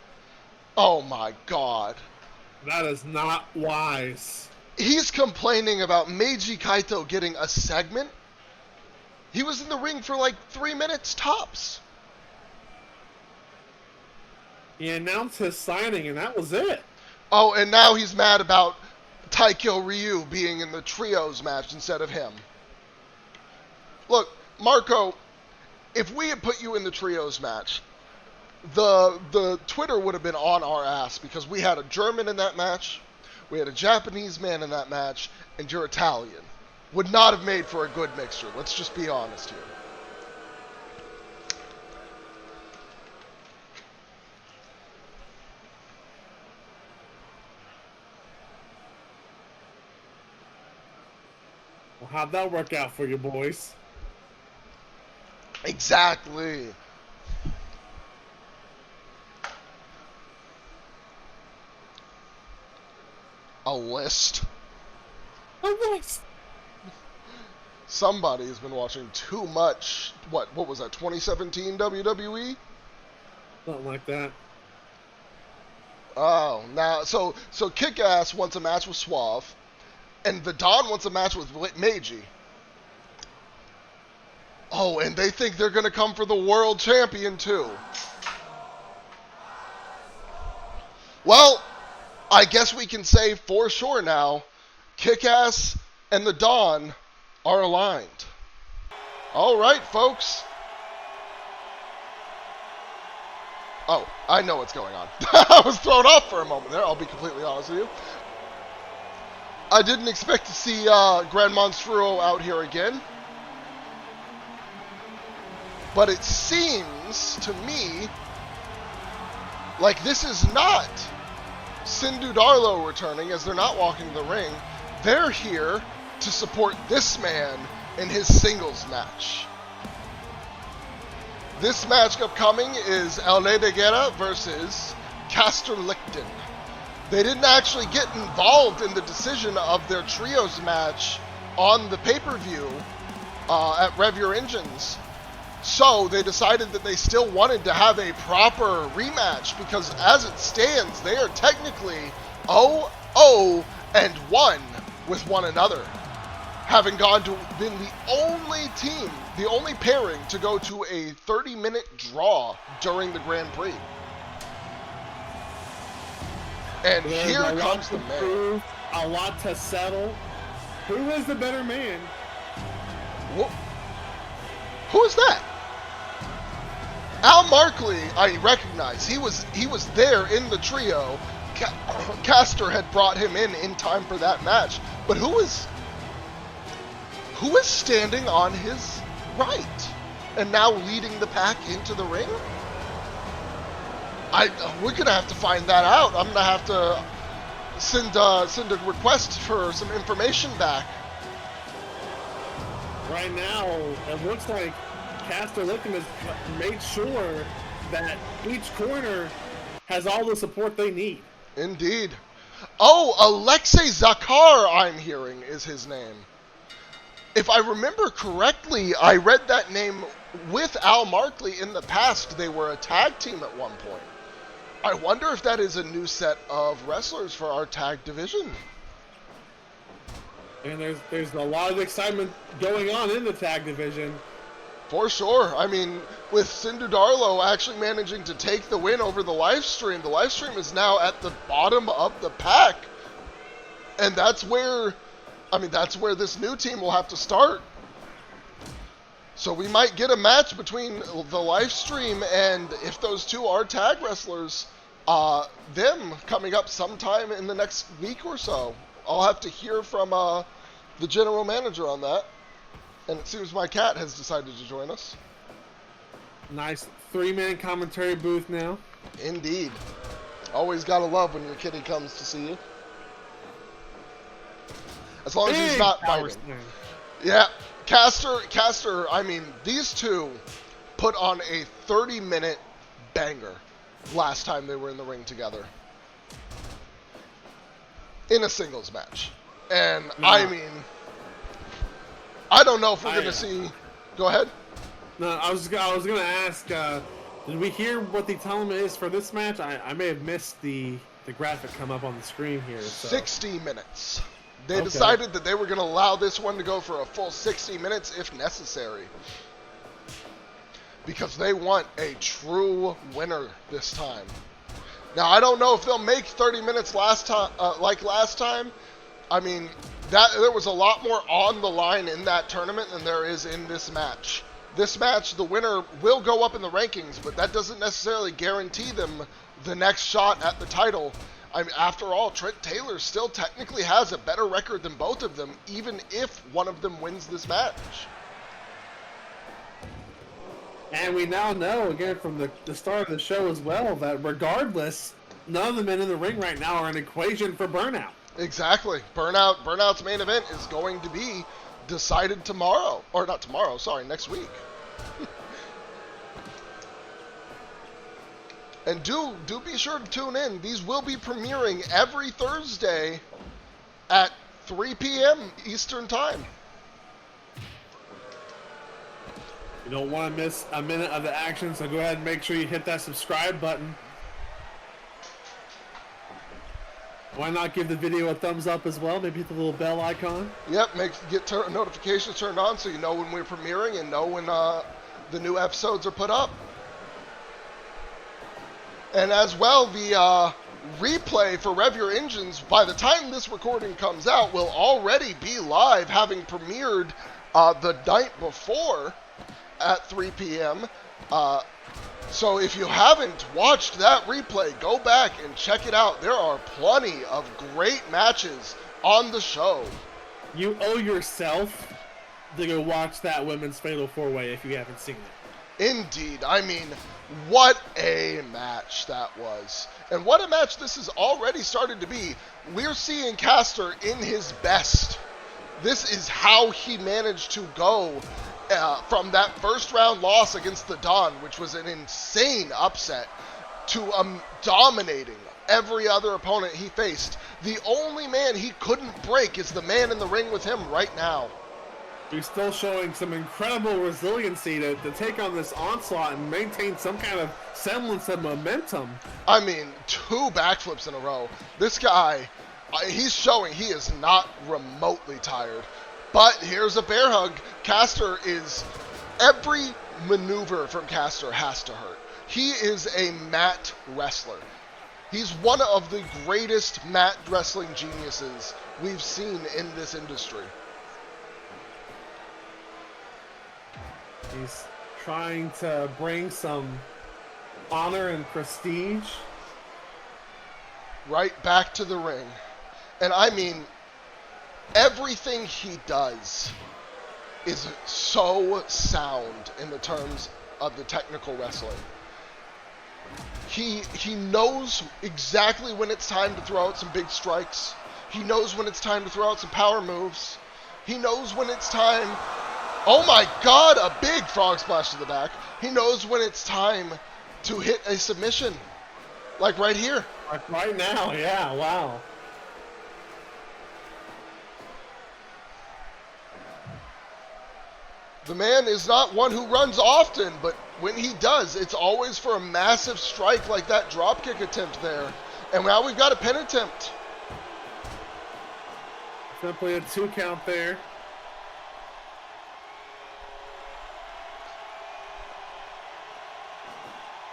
Oh my god. That is not wise. He's complaining about Meiji Kaito getting a segment. He was in the ring for like 3 minutes tops. He announced his signing, and that was it. Oh, and now he's mad about Taikyo Ryu being in the trios match instead of him. Look, Marco, if we had put you in the trios match, the Twitter would have been on our ass because we had a German in that match, we had a Japanese man in that match, and you're Italian. Would not have made for a good mixture. Let's just be honest here. Well, how'd that work out for you boys? Exactly. A list. A list. Somebody has been watching too much. What was that? 2017 WWE? Something like that. Oh, now so Kick-Ass wants a match with Suave, and the Don wants a match with Meiji. Oh, and they think they're gonna come for the World Champion too. Well, I guess we can say for sure now, Kick-Ass and the Don are aligned. All right, folks. Oh, I know what's going on. I was thrown off for a moment there, I'll be completely honest with you. I didn't expect to see Grand Monstruo out here again. But it seems to me like this is not Dudarlo returning, as they're not walking the ring. They're here to support this man in his singles match. This match upcoming is Eliminator Guerra versus Kastor Liechten. They didn't actually get involved in the decision of their trios match on the pay-per-view at Rev Your Engines. So they decided that they still wanted to have a proper rematch because as it stands, they are technically 0-0-1 with one another, having been the only team, the only pairing to go to a 30-minute draw during the Grand Prix. And here comes the man. A lot to settle. Who is the better man? Who is that? Al Markley, I recognize. He was there in the trio. Kastor had brought him in time for that match. But who is standing on his right and now leading the pack into the ring? We're gonna have to find that out. I'm gonna have to send a request for some information back. Right now, it looks like Kastor Liechten has made sure that each corner has all the support they need. Indeed. Oh, Alexei Zakar, I'm hearing, is his name. If I remember correctly, I read that name with Al Markley in the past. They were a tag team at one point. I wonder if that is a new set of wrestlers for our tag division. And there's a lot of excitement going on in the tag division. For sure. I mean, with Dudarlo actually managing to take the win over the Lifestream is now at the bottom of the pack. And that's where this new team will have to start. So we might get a match between the Lifestream and, if those two are tag wrestlers, them coming up sometime in the next week or so. I'll have to hear from the general manager on that And it seems my cat has decided to join us. Nice 3-man commentary booth now. Indeed. Always gotta love when your kitty comes to see you. As long as he's not biting. Yeah, Kastor, I mean, these two put on a 30-minute banger last time they were in the ring together. In a singles match. And, no. I mean, I don't know if we're going to see... Go ahead. No, I was going to ask, did we hear what the time is for this match? I may have missed the graphic come up on the screen here. So. 60 minutes. They decided that they were going to allow this one to go for a full 60 minutes if necessary. Because they want a true winner this time. Now, I don't know if they'll make 30 minutes last time, like last time. I mean, there was a lot more on the line in that tournament than there is in this match. This match, the winner will go up in the rankings, but that doesn't necessarily guarantee them the next shot at the title. I mean, after all, Trent Taylor still technically has a better record than both of them, even if one of them wins this match. And we now know, again, from the start of the show as well, that regardless, none of the men in the ring right now are an equation for Burnout. Exactly. Burnout's main event is going to be decided tomorrow. Or not tomorrow, sorry, next week. And do be sure to tune in. These will be premiering every Thursday at 3 p.m. Eastern Time. You don't want to miss a minute of the action, so go ahead and make sure you hit that subscribe button. Why not give the video a thumbs up as well? Maybe hit the little bell icon. Yep, get notifications turned on so you know when we're premiering and know when the new episodes are put up. And as well, the replay for Rev Your Engines, by the time this recording comes out, will already be live, having premiered the night before at 3 p.m. So if you haven't watched that replay, go back and check it out. There are plenty of great matches on the show. You owe yourself to go watch that Women's Fatal 4-Way if you haven't seen it. Indeed. I mean, what a match that was. And what a match this has already started to be. We're seeing Kastor in his best. This is how he managed to go from that first round loss against the Don, which was an insane upset, to dominating every other opponent he faced. The only man he couldn't break is the man in the ring with him right now. He's still showing some incredible resiliency to take on this onslaught and maintain some kind of semblance of momentum. I mean, 2 backflips in a row. This guy, he's showing he is not remotely tired. But here's a bear hug. Kastor is... Every maneuver from Kastor has to hurt. He is a mat wrestler. He's one of the greatest mat wrestling geniuses we've seen in this industry. He's trying to bring some honor and prestige right back to the ring. And I mean, everything he does is so sound in the terms of the technical wrestling. He knows exactly when it's time to throw out some big strikes. He knows when it's time to throw out some power moves. He knows when it's time... Oh my god, a big frog splash to the back. He knows when it's time to hit a submission. Like right here. Like right now, yeah, wow. The man is not one who runs often, but when he does, it's always for a massive strike like that dropkick attempt there. And now we've got a pin attempt. Simply a 2 count there.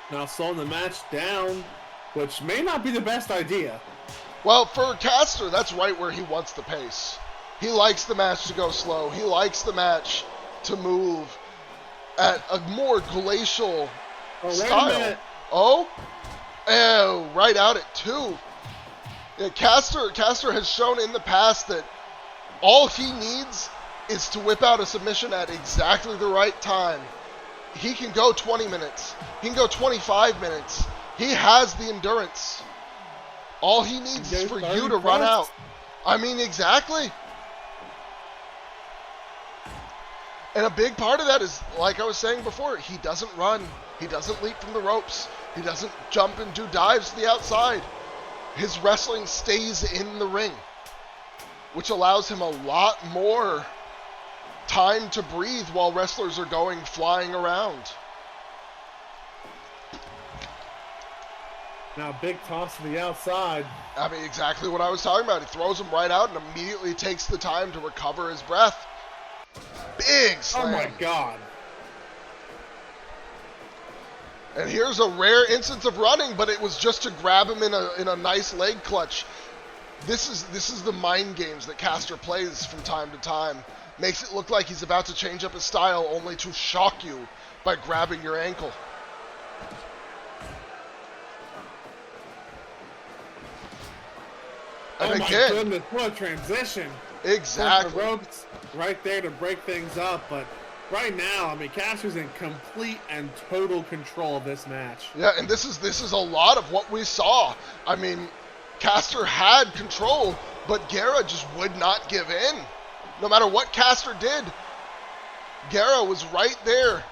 Now slowing the match down, which may not be the best idea. Well, for Kastor, that's right where he wants the pace. He likes the match to go slow. He likes the match to move at a more glacial style. Oh, right out at 2. Yeah, Kastor has shown in the past that all he needs is to whip out a submission at exactly the right time. He can go 20 minutes. He can go 25 minutes. He has the endurance. All he needs is for you to run out. I mean, exactly. And a big part of that is, like I was saying before, he doesn't run. He doesn't leap from the ropes. He doesn't jump and do dives to the outside. His wrestling stays in the ring, which allows him a lot more time to breathe while wrestlers are going flying around. Now, big toss to the outside. I mean, exactly what I was talking about. He throws him right out and immediately takes the time to recover his breath. Big slam. Oh my God. And here's a rare instance of running, but it was just to grab him in a nice leg clutch. This is the mind games that Kastor plays from time to time. Makes it look like he's about to change up his style, only to shock you by grabbing your ankle. And oh again, my goodness, what a transition. Exactly. The ropes right there to break things up, but right now, I mean, Kastor's in complete and total control of this match. Yeah, and this is a lot of what we saw. I mean, Kastor had control, but Guerra just would not give in. No matter what Kastor did, Guerra was right there,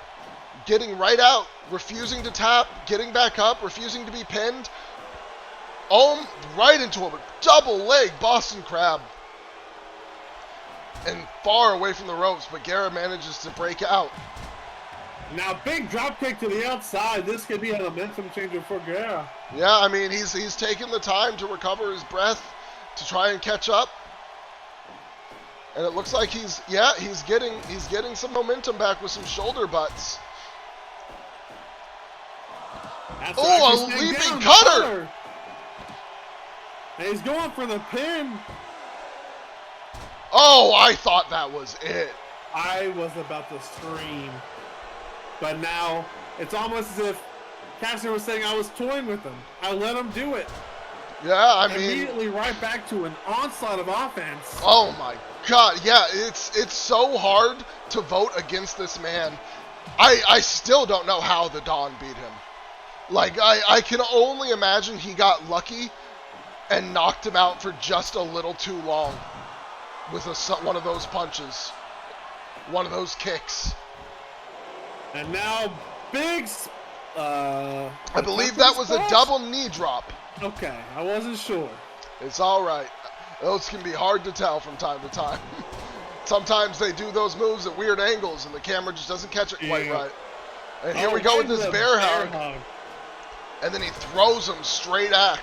getting right out, refusing to tap, getting back up, refusing to be pinned. Right into a double leg Boston Crab. And far away from the ropes, but Guerra manages to break out. Now, big drop kick to the outside. This could be a momentum changer for Guerra. Yeah, I mean, he's taking the time to recover his breath, to try and catch up. And it looks like he's getting some momentum back with some shoulder butts. Oh, a leaping cutter! And he's going for the pin. Oh, I thought that was it. I was about to scream. But now, it's almost as if Kastor was saying I was toying with him. I let him do it. Yeah, I mean... Immediately right back to an onslaught of offense. Oh my God, yeah, it's so hard to vote against this man. I still don't know how the Don beat him. Like, I can only imagine he got lucky and knocked him out for just a little too long with one of those punches, one of those kicks. And now, big... I believe that was a double knee drop. Okay, I wasn't sure. It's all right. Those can be hard to tell from time to time. Sometimes they do those moves at weird angles and the camera just doesn't catch it quite right. And here we go with this bear hug. And then he throws him straight back.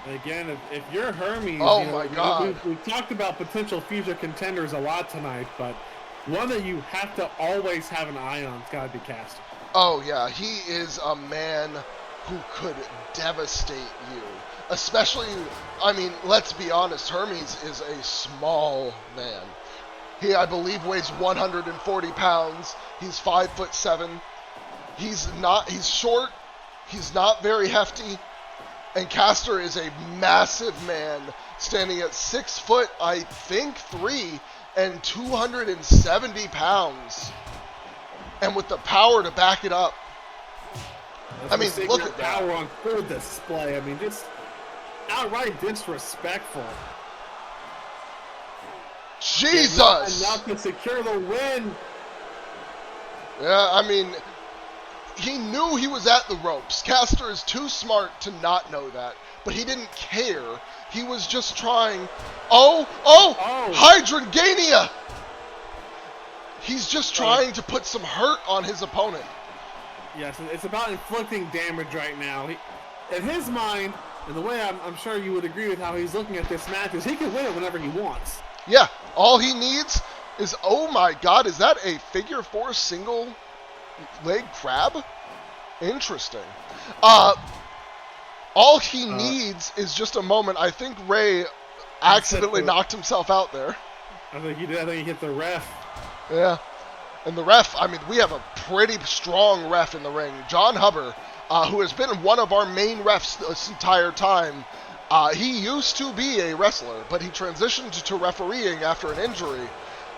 Again, if you're Hermes, oh my God. We've talked about potential future contenders a lot tonight, but one that you have to always have an eye on has got to be Kastor. Oh yeah, he is a man who could devastate you. Especially, I mean, let's be honest, Hermes is a small man. He, I believe, weighs 140 pounds. He's 5'7". He's short. He's not very hefty. And Kastor is a massive man, standing at 6 foot, I think, 3 and 270 pounds. And with the power to back it up. That's I mean, look at that. Power on full display. I mean, just outright disrespectful. Jesus! Enough to secure the win. Yeah, I mean, he knew he was at the ropes. Kastor is too smart to not know that, but he didn't care. He was just trying. Oh! Hydrangania! He's just trying to put some hurt on his opponent. Yes, it's about inflicting damage right now. In his mind, and the way I'm sure you would agree with how he's looking at this match, is he can win it whenever he wants. Yeah, all he needs is, oh my God, is that a figure 4 single leg crab? Interesting. All he needs is just a moment. I think Ray accidentally knocked himself out there. I think he did. I think he hit the ref. Yeah. And the ref, I mean, we have a pretty strong ref in the ring. John Huber, who has been one of our main refs this entire time. He used to be a wrestler, but he transitioned to refereeing after an injury.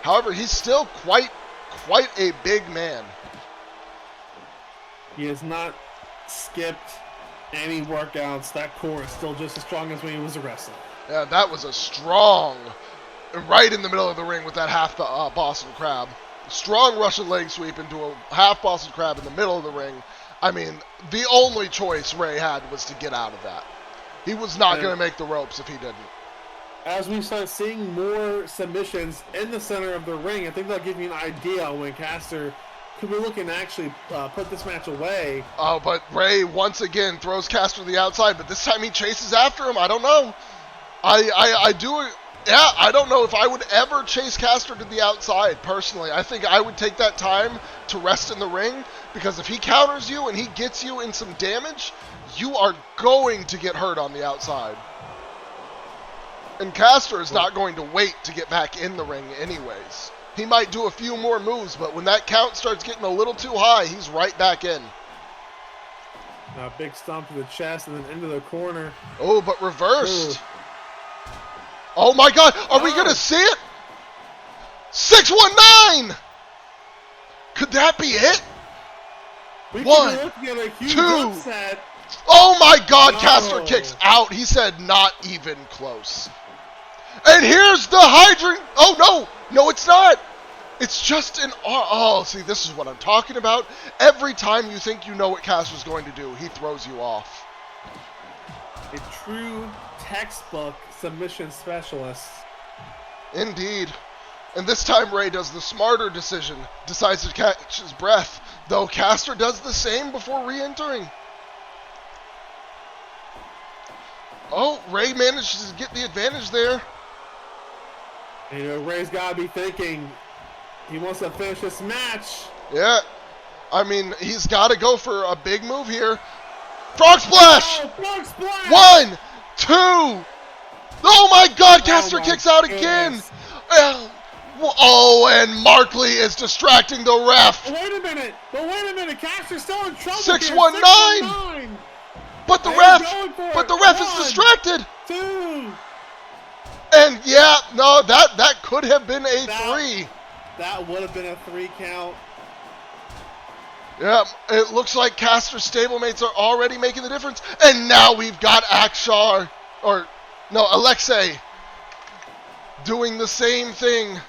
However, he's still quite a big man. He has not skipped any workouts. That core is still just as strong as when he was a wrestler. Yeah, that was a strong, right in the middle of the ring with that half Boston Crab. Strong Russian leg sweep into a half Boston Crab in the middle of the ring. I mean, the only choice Ray had was to get out of that. He was not going to make the ropes if he didn't. As we start seeing more submissions in the center of the ring, I think that'll give you an idea when Kastor could be looking to actually put this match away. Oh, but Ray once again throws Kastor to the outside, but this time he chases after him. I don't know. I don't know if I would ever chase Kastor to the outside, personally. I think I would take that time to rest in the ring, because if he counters you and he gets you in some damage, you are going to get hurt on the outside. And Kastor is not going to wait to get back in the ring anyways. He might do a few more moves, but when that count starts getting a little too high, he's right back in. A big stomp to the chest and then into the corner. Oh, but reversed. Ooh. Oh my God, are we going to see it? 619! Could that be it? We 1, could a huge 2. Upset. Oh my God, Kastor kicks out. He said not even close. And here's the hydrant. Oh no, it's not. It's just an oh, see, this is what I'm talking about. Every time you think you know what Kastor's going to do, he throws you off. A true textbook submission specialist. Indeed. And this time Ray does the smarter decision, decides to catch his breath, though Kastor does the same before re-entering. Oh, Ray manages to get the advantage there. And, you know, Ray's got to be thinking he wants to finish this match. Yeah. I mean, he's got to go for a big move here. Frog Splash! Oh, Frog Splash! 1, 2. Oh my God, Kastor kicks out again. Oh, and Markley is distracting the ref. But wait a minute, Kastor's still in trouble. 619. But the ref is distracted. 2. And yeah, no, that could have been a 3. That would have been a 3 count. Yeah, it looks like Kastor's stablemates are already making the difference. And now we've got Alexei doing the same thing.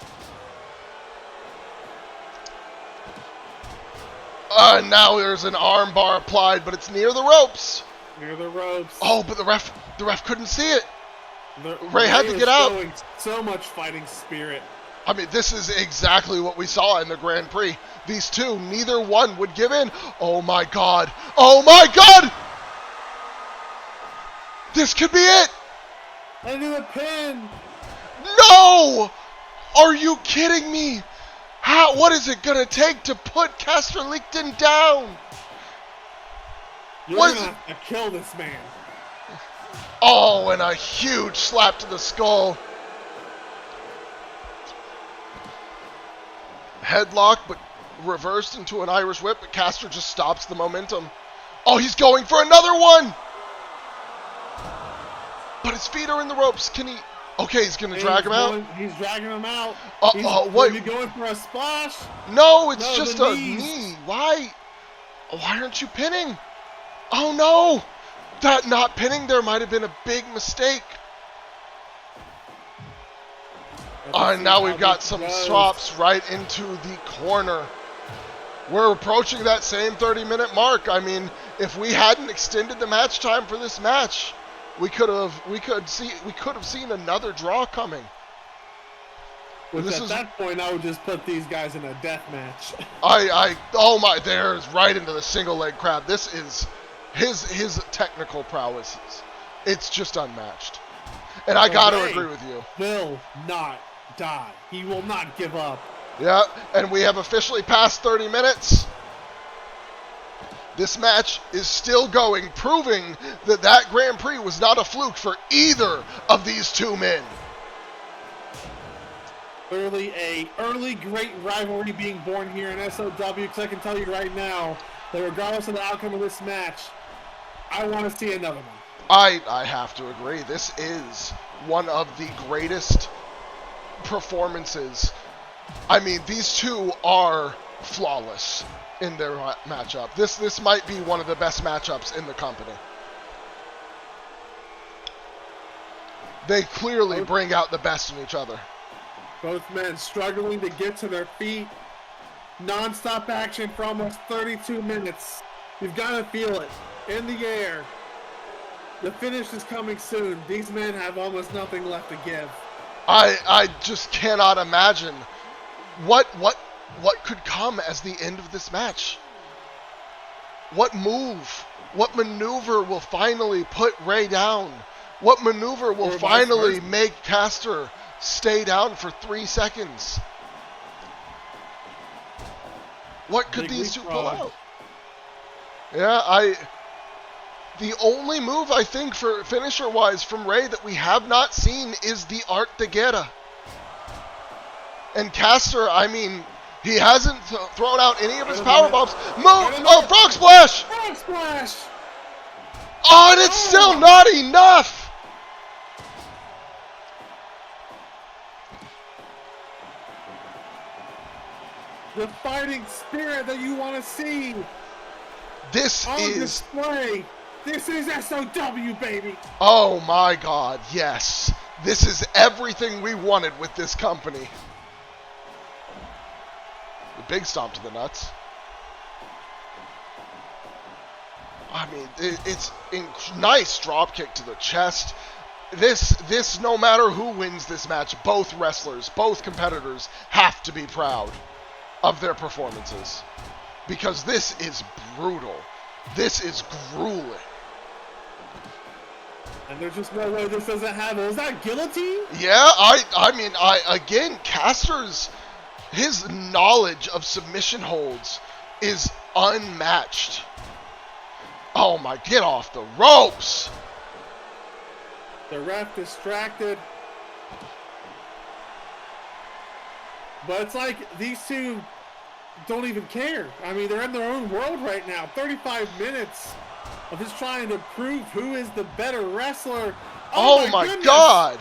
Now there's an arm bar applied, but it's near the ropes. Near the ropes. Oh, but the ref couldn't see it. Ray had to get out. So much fighting spirit. I mean, this is exactly what we saw in the Grand Prix. These two, neither one would give in. Oh my God. Oh my God! This could be it. Into the pin. No! Are you kidding me? What is it gonna take to put Kastor Liechten down? You're gonna have to kill this man. Oh, and a huge slap to the skull. Headlock, but reversed into an Irish whip, but Kastor just stops the momentum. Oh, he's going for another one! But his feet are in the ropes. Can he... Okay, he's going to drag him out. He's dragging him out. What? Are you going for a splash? No, it's just a knee. Why aren't you pinning? Oh, no. That not pinning there might have been a big mistake. And now we've got some swaps right into the corner. We're approaching that same 30-minute mark. I mean, if we hadn't extended the match time for this match, we could have seen another draw coming. At that point, I would just put these guys in a death match. Oh my, there's right into the single leg crab. This is his technical prowess. It's just unmatched. And I got to agree with you. Will not die. He will not give up. Yeah, and we have officially passed 30 minutes. This match is still going, proving that Grand Prix was not a fluke for either of these two men. Clearly a early great rivalry being born here in SOW, because I can tell you right now, that regardless of the outcome of this match, I want to see another one. I have to agree. This is one of the greatest performances. I mean, these two are flawless in their matchup. This might be one of the best matchups in the company. They clearly bring out the best in each other. Both men struggling to get to their feet. Non-stop action for almost 32 minutes. You've got to feel it in the air. The finish is coming soon. These men have almost nothing left to give. I just cannot imagine what could come as the end of this match. What move, what maneuver will finally put Ray down? What maneuver will finally make Kastor stay down for 3 seconds? What could these two pull out? Yeah, the only move I think for finisher-wise from Ray that we have not seen is the Art de Guerra. And Kastor, I mean, he hasn't thrown out any of his power bombs. Oh, Frog Splash! Frog Splash! Oh, and it's still not enough! The fighting spirit that you want to see. This on is display. This is SOW, baby. Oh my God, yes. This is everything we wanted with this company. The big stomp to the nuts. I mean, it's a nice drop kick to the chest. This, no matter who wins this match, both wrestlers, both competitors have to be proud of their performances. Because this is brutal. This is grueling. And there's just no way this doesn't have it. Is that guillotine? Yeah, I mean, again, Kastor's, his knowledge of submission holds is unmatched. Oh my, get off the ropes! The ref distracted. But it's like these two don't even care. I mean, they're in their own world right now. 35 minutes of just trying to prove who is the better wrestler. Oh my God!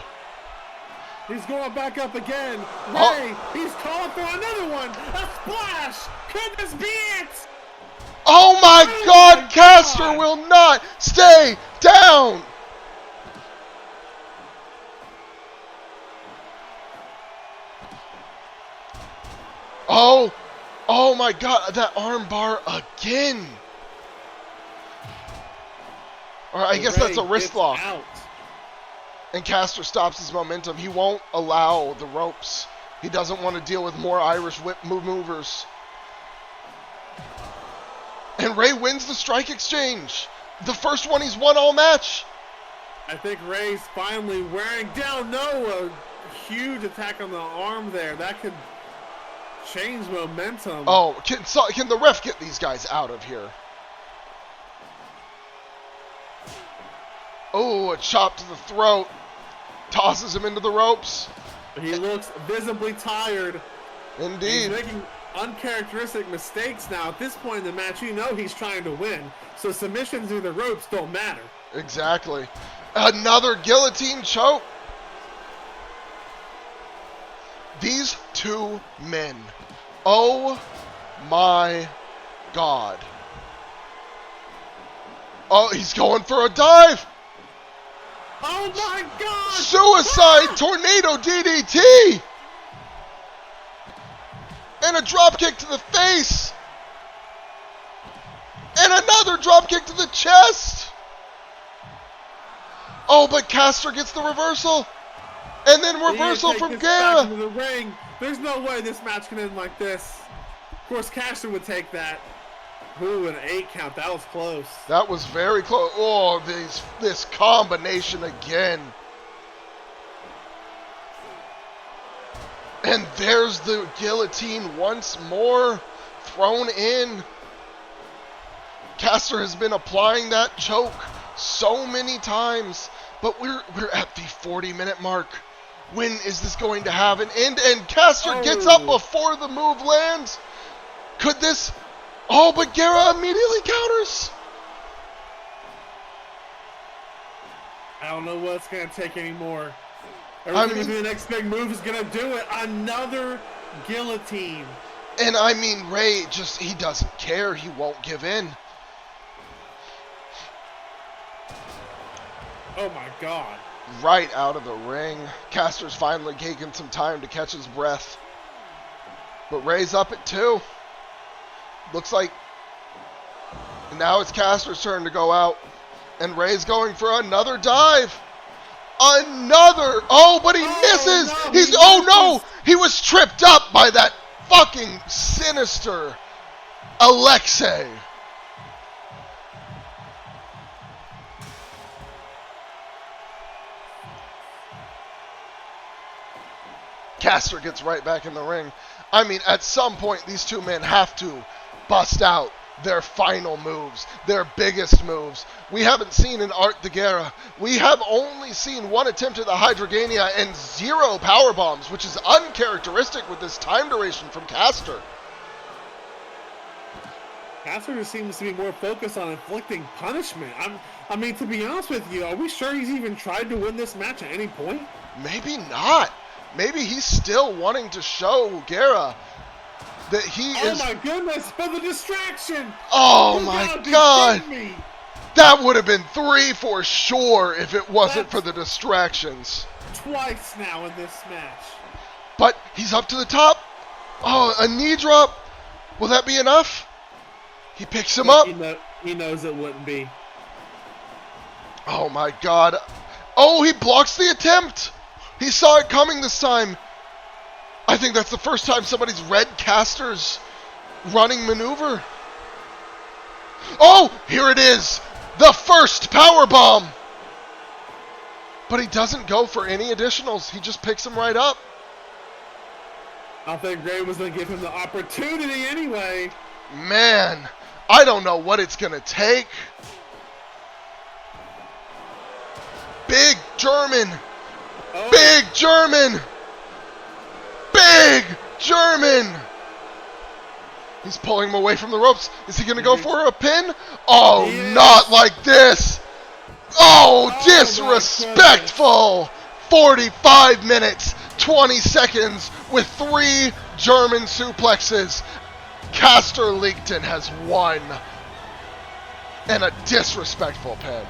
He's going back up again. Ray, he's calling for another one. A splash. Could this be it? Oh my God! Kastor will not stay down. Oh my God! That arm bar again. Or I guess that's a wrist lock. Out. And Kastor stops his momentum. He won't allow the ropes. He doesn't want to deal with more Irish whip movers. And Ray wins the strike exchange. The first one he's won all match. I think Ray's finally wearing down. No, a huge attack on the arm there. That could change momentum. Oh, can the ref get these guys out of here? Oh, a chop to the throat. Tosses him into the ropes. He looks visibly tired. Indeed. He's making uncharacteristic mistakes now. At this point in the match, you know he's trying to win. So submissions through the ropes don't matter. Exactly. Another guillotine choke. These two men. Oh my God. Oh, he's going for a dive. Oh my God! Suicide tornado DDT! And a drop kick to the face! And another drop kick to the chest! Oh, but Kastor gets the reversal! And then reversal from Guerra! The ring. There's no way this match can end like this. Of course, Kastor would take that. Ooh, an 8 count. That was close. That was very close. Oh, this combination again. And there's the guillotine once more thrown in. Kastor has been applying that choke so many times, but we're at the 40-minute mark. When is this going to have an end? And Kastor gets up before the move lands. Could this Oh, but Guerra immediately counters. I don't know what it's going to take anymore. Everything the next big move is going to do it. Another guillotine. And I mean, Ray he doesn't care. He won't give in. Oh my God. Right out of the ring. Kastor's finally taking some time to catch his breath. But Ray's up at 2. Looks like now it's Kastor's turn to go out. And Ray's going for another dive. Another. Oh, but he misses. No, he was tripped up by that fucking sinister Alexei. Kastor gets right back in the ring. I mean, at some point, these two men have to bust out their final moves, their biggest moves. We haven't seen an Art de Guerra. We have only seen one attempt at the Hydrogania and 0 power bombs, which is uncharacteristic with this time duration from Kastor. Kastor just seems to be more focused on inflicting punishment. I mean, to be honest with you, are we sure he's even tried to win this match at any point? Maybe not. Maybe he's still wanting to show Guerra that he is... Oh my goodness, for the distraction! Oh my God! That would have been 3 for sure if it wasn't for the distractions. Twice now in this match. But he's up to the top. Oh, a knee drop. Will that be enough? He picks him up. He knows it wouldn't be. Oh my God. Oh, he blocks the attempt. He saw it coming this time. I think that's the first time somebody's read Kastor's running maneuver. Oh, here it is. The first power bomb. But he doesn't go for any additionals. He just picks him right up. I think Ray was going to give him the opportunity anyway. Man, I don't know what it's going to take. Big German. Oh. Big German. Big German. He's pulling him away from the ropes. Is he going to go for a pin? Oh, not like this. Oh, disrespectful. 45 minutes, 20 seconds with 3 German suplexes. Kastor Liechten has won. And a disrespectful pin.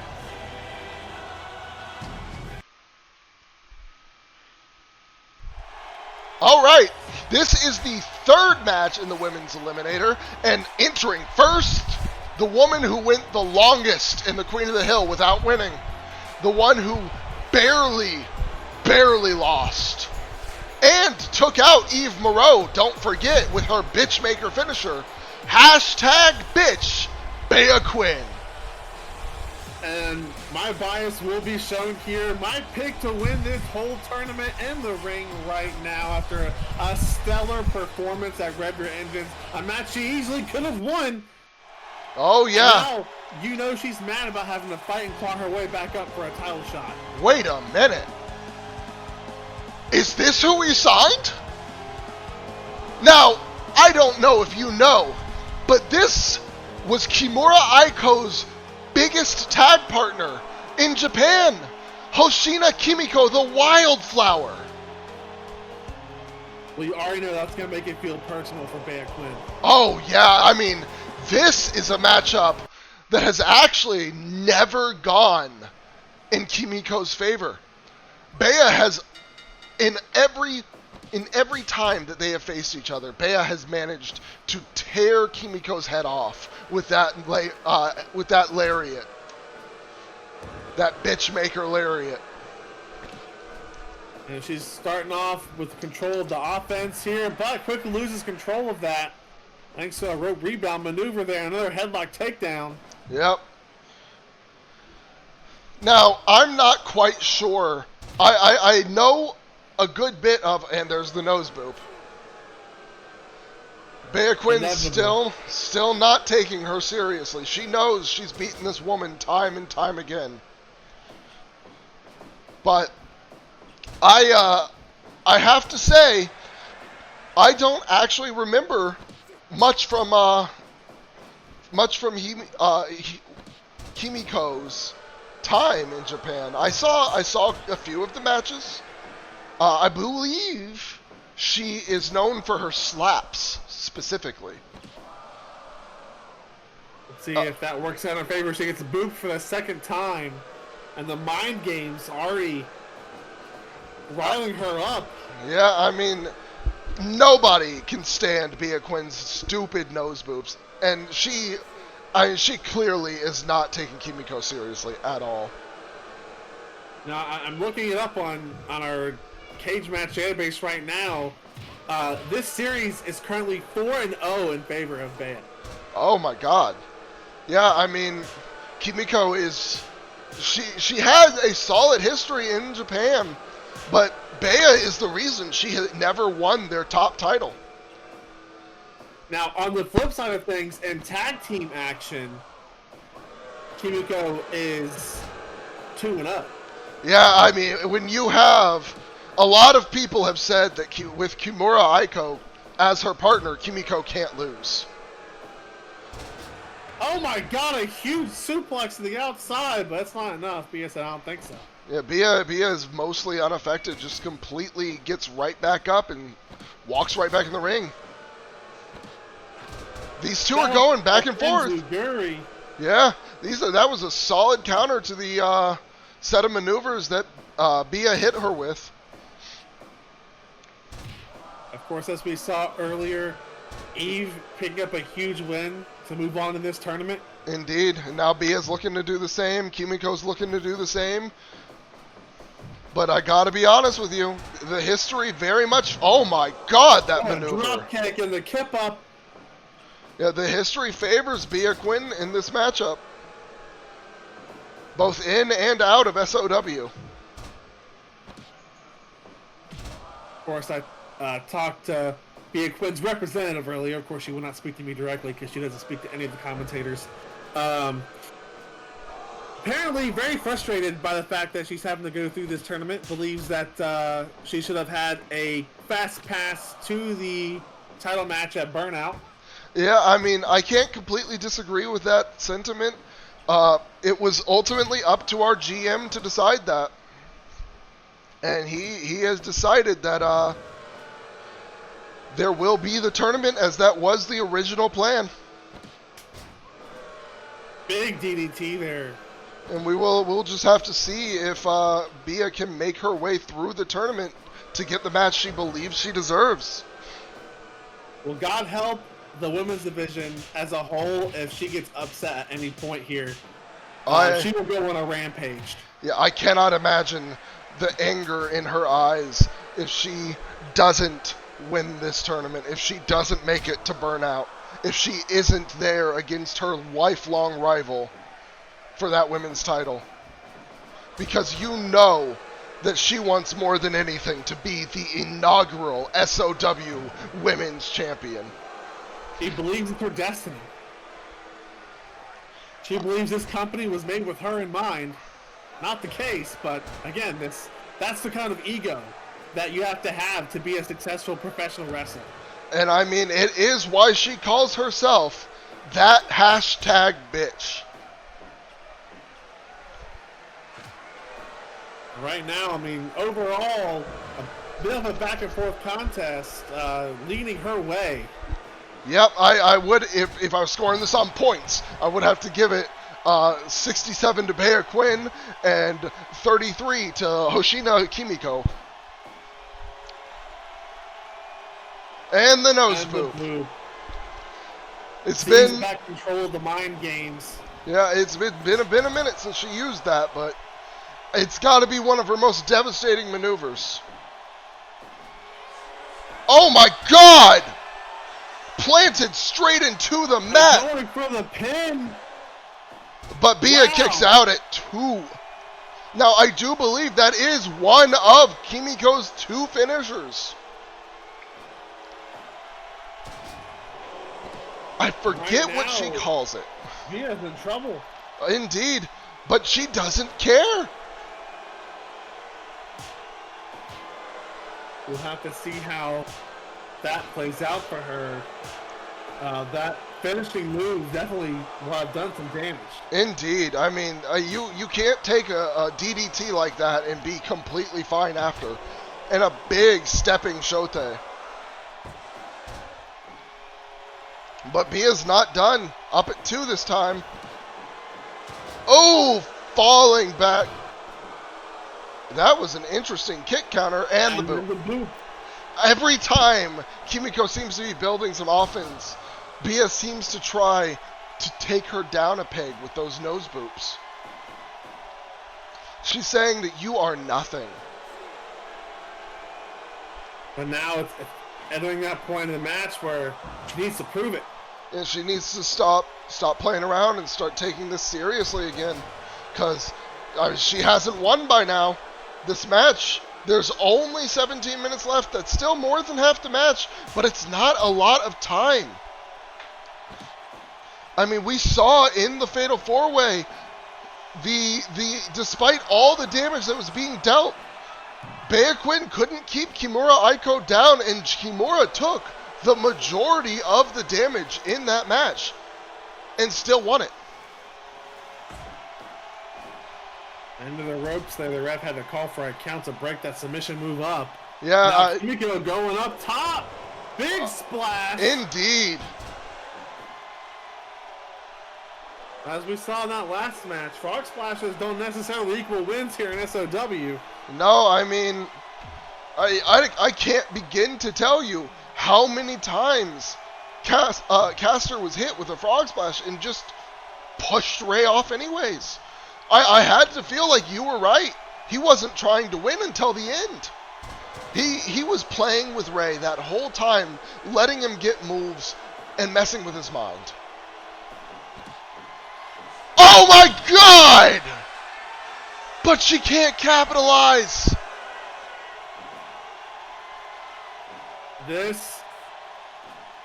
All right, this is the 3rd match in the Women's Eliminator, and entering first, the woman who went the longest in the Queen of the Hill without winning, the one who barely lost, and took out Eve Moreau, don't forget, with her bitchmaker finisher, #bitch, Bea Quinn. And my bias will be shown here. My pick to win this whole tournament in the ring right now after a stellar performance at Rev Your Engines. A match she easily could have won. Oh, yeah. Now, you know she's mad about having to fight and claw her way back up for a title shot. Wait a minute. Is this who we signed? Now, I don't know if you know, but this was Kimura Aiko's biggest tag partner in Japan, Hoshina Kimiko, the Wildflower. Well, you already know that's going to make it feel personal for Bea Quinn. Oh, yeah. I mean, this is a matchup that has actually never gone in Kimiko's favor. Bea has, in every time that they have faced each other, Bea has managed to tear Kimiko's head off with that lariat. That bitchmaker lariat. And she's starting off with control of the offense here, but quickly loses control of that. Thanks to a rope rebound maneuver there, another headlock takedown. Yep. Now, I'm not quite sure. I know a good bit of, and there's the nose boop. Bea Quinn's still not taking her seriously. She knows she's beaten this woman time and time again. But I have to say, I don't actually remember much from much from Kimiko's time in Japan. I saw a few of the matches. I believe she is known for her slaps specifically. Let's see if that works out in her favor. She gets booped for the second time, and the mind games already riling her up. Yeah, I mean, nobody can stand Bia Quinn's stupid nose boops, and she clearly is not taking Kimiko seriously at all. Now, I'm looking it up on our cage match database right now. This series is currently 4-0 in favor of Bea. Oh my god. Yeah, I mean, Kimiko is... She has a solid history in Japan, but Bea is the reason she has never won their top title. Now, on the flip side of things, in tag team action, Kimiko is 2-0. Yeah, I mean, when you have... A lot of people have said that with Kimura Aiko as her partner, Kimiko can't lose. Oh my god, a huge suplex to the outside, but that's not enough. Bea said, I don't think so. Yeah, Bea is mostly unaffected, just completely gets right back up and walks right back in the ring. These two are going back and forth. Yeah, that was a solid counter to the set of maneuvers that Bea hit her with. Of course, as we saw earlier, Eve picking up a huge win to move on in this tournament. Indeed, and now Bea's looking to do the same. Kimiko's looking to do the same. But I gotta be honest with you, the history very much... Oh my god, that maneuver. Drop kick and the kip up. Yeah, the history favors Bea Quinn in this matchup. Both in and out of SOW. Of course, I talked to Bea Quinn's representative earlier. Of course, she will not speak to me directly because she doesn't speak to any of the commentators. Apparently very frustrated by the fact that she's having to go through this tournament. Believes that she should have had a fast pass to the title match at Burnout. Yeah, I mean, I can't completely disagree with that sentiment. It was ultimately up to our GM to decide that. And he has decided that there will be the tournament, as that was the original plan. Big DDT there. And we'll just have to see if Bea can make her way through the tournament to get the match she believes she deserves. Well, God help the women's division as a whole if she gets upset at any point here. She will go on a rampage. Yeah, I cannot imagine the anger in her eyes if she doesn't win this tournament, if she doesn't make it to Burnout, if she isn't there against her lifelong rival for that women's title. Because you know that she wants more than anything to be the inaugural SOW Women's Champion. She believes it's her destiny. She believes this company was made with her in mind. Not the case, but again, that's the kind of ego that you have to be a successful professional wrestler. And I mean, it is why she calls herself that hashtag bitch. Right now, I mean, overall, a bit of a back and forth contest, leaning her way. Yep, I would, if I was scoring this on points, I would have to give it 67 to Bea Quinn and 33 to Hoshina Kimiko. And the nose boot. It's been back control of the mind games. Yeah, it's been a minute since she used that, but it's got to be one of her most devastating maneuvers. Oh my God! Planted straight into the mat. Going for the pin. But Bea kicks out at 2. Now, I do believe that is one of Kimiko's 2 finishers. I forget what she calls it. Bea's in trouble. Indeed, but she doesn't care. We'll have to see how that plays out for her. That finishing moves definitely will have done some damage. Indeed. I mean, you can't take a DDT like that and be completely fine after. And a big stepping Shote. But Bia's not done. Up at 2 this time. Oh, falling back. That was an interesting kick counter and the boot. Every time Kimiko seems to be building some offense, Bia seems to try to take her down a peg with those nose boops. She's saying that you are nothing. But now it's entering that point in the match where she needs to prove it. And she needs to stop playing around and start taking this seriously again. Because she hasn't won by now. This match, there's only 17 minutes left. That's still more than half the match, but it's not a lot of time. I mean, we saw in the Fatal 4-Way, despite all the damage that was being dealt, Bea Quinn couldn't keep Kimura Aiko down, and Kimura took the majority of the damage in that match and still won it. Into the ropes there, the ref had to call for a count to break that submission move up. Yeah. Kimiko going up top. Big splash. Indeed. As we saw in that last match, frog splashes don't necessarily equal wins here in SOW. No, I mean, I can't begin to tell you how many times Kastor was hit with a frog splash and just pushed Ray off anyways. I had to feel like you were right. He wasn't trying to win until the end. He was playing with Ray that whole time, letting him get moves and messing with his mind. Oh my God! But she can't capitalize. This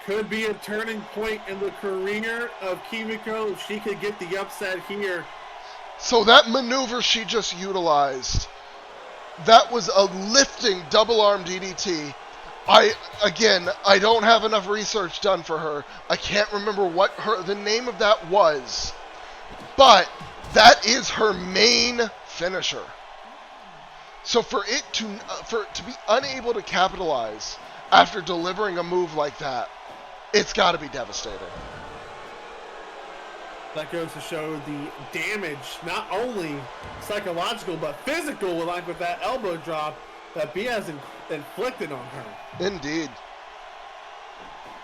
could be a turning point in the career of Kimiko if she could get the upset here. So that maneuver she just utilized, that was a lifting double arm DDT. I don't have enough research done for her. I can't remember what the name of that was. But that is her main finisher. So for it to be unable to capitalize after delivering a move like that, it's got to be devastating. That goes to show the damage, not only psychological but physical, like with that elbow drop that Bia has inflicted on her. Indeed.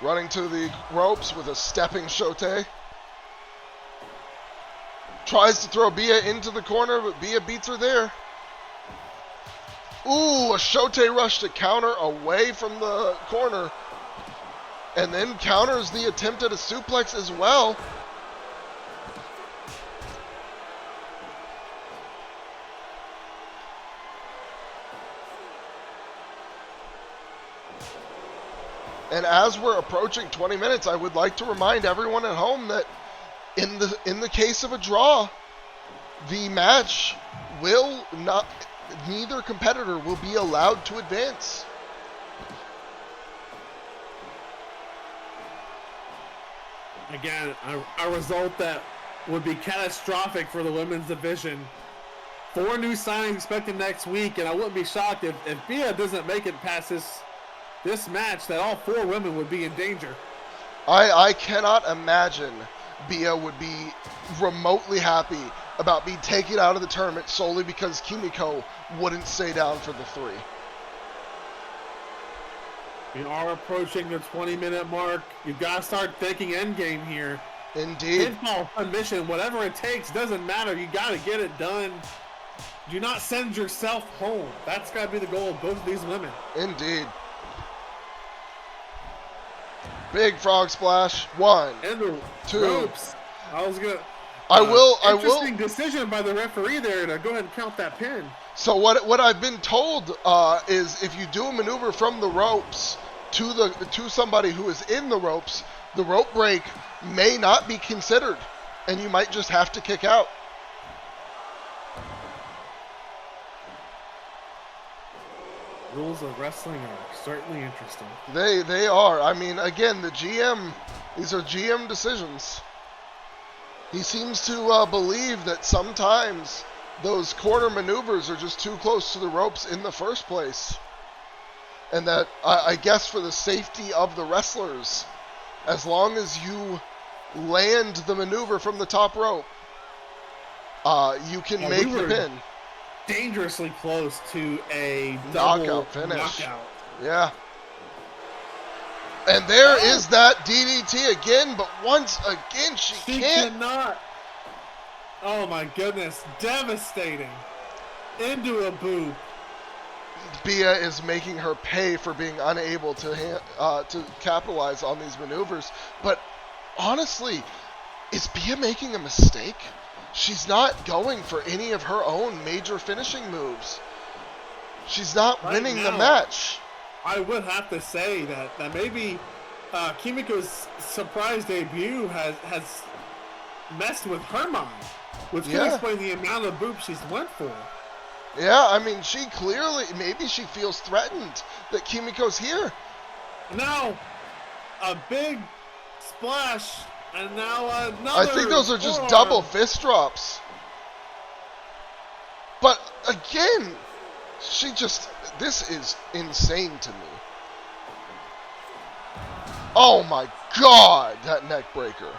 Running to the ropes with a stepping Shote. Tries to throw Bia into the corner, but Bia beats her there. Ooh, a Shote rush to counter away from the corner. And then counters the attempt at a suplex as well. And as we're approaching 20 minutes, I would like to remind everyone at home that in the case of a draw, the match will not, neither competitor will be allowed to advance. Again, a result that would be catastrophic for the women's division. 4 new signings expected next week, and I wouldn't be shocked if Bia doesn't make it past this match, that all 4 women would be in danger. I cannot imagine Bia would be remotely happy about being taken out of the tournament solely because Kimiko wouldn't stay down for the 3. We are approaching the 20-minute mark. You've got to start thinking endgame here. Indeed. Pinfall, submission, whatever it takes, doesn't matter. You got to get it done. Do not send yourself home. That's got to be the goal of both of these women. Indeed. Big frog splash. 1, and the 2. Ropes. Interesting decision by the referee there to go ahead and count that pin. So what I've been told is if you do a maneuver from the ropes to somebody who is in the ropes, the rope break may not be considered, and you might just have to kick out. Rules of wrestling are certainly interesting. They are. I mean, again, the GM These are GM decisions. He seems to believe that sometimes those corner maneuvers are just too close to the ropes in the first place. And that, I guess for the safety of the wrestlers, as long as you land the maneuver from the top rope, you can make the pin. Dangerously close to a knockout finish. Knockout. Yeah. And there is that DDT again, but once again she can't. Cannot. Oh my goodness, devastating. Into a boob. Bia is making her pay for being unable to capitalize on these maneuvers. But honestly, is Bia making a mistake? She's not going for any of her own major finishing moves. She's not winning the match. I would have to say that maybe Kimiko's surprise debut has messed with her mind, which can explain the amount of boobs she's went for. Yeah, I mean, she clearly, maybe she feels threatened that Kimiko's here. Now, a big splash, and now another. I think those are just double fist drops. But again, this is insane to me. Oh my God, that neck breaker.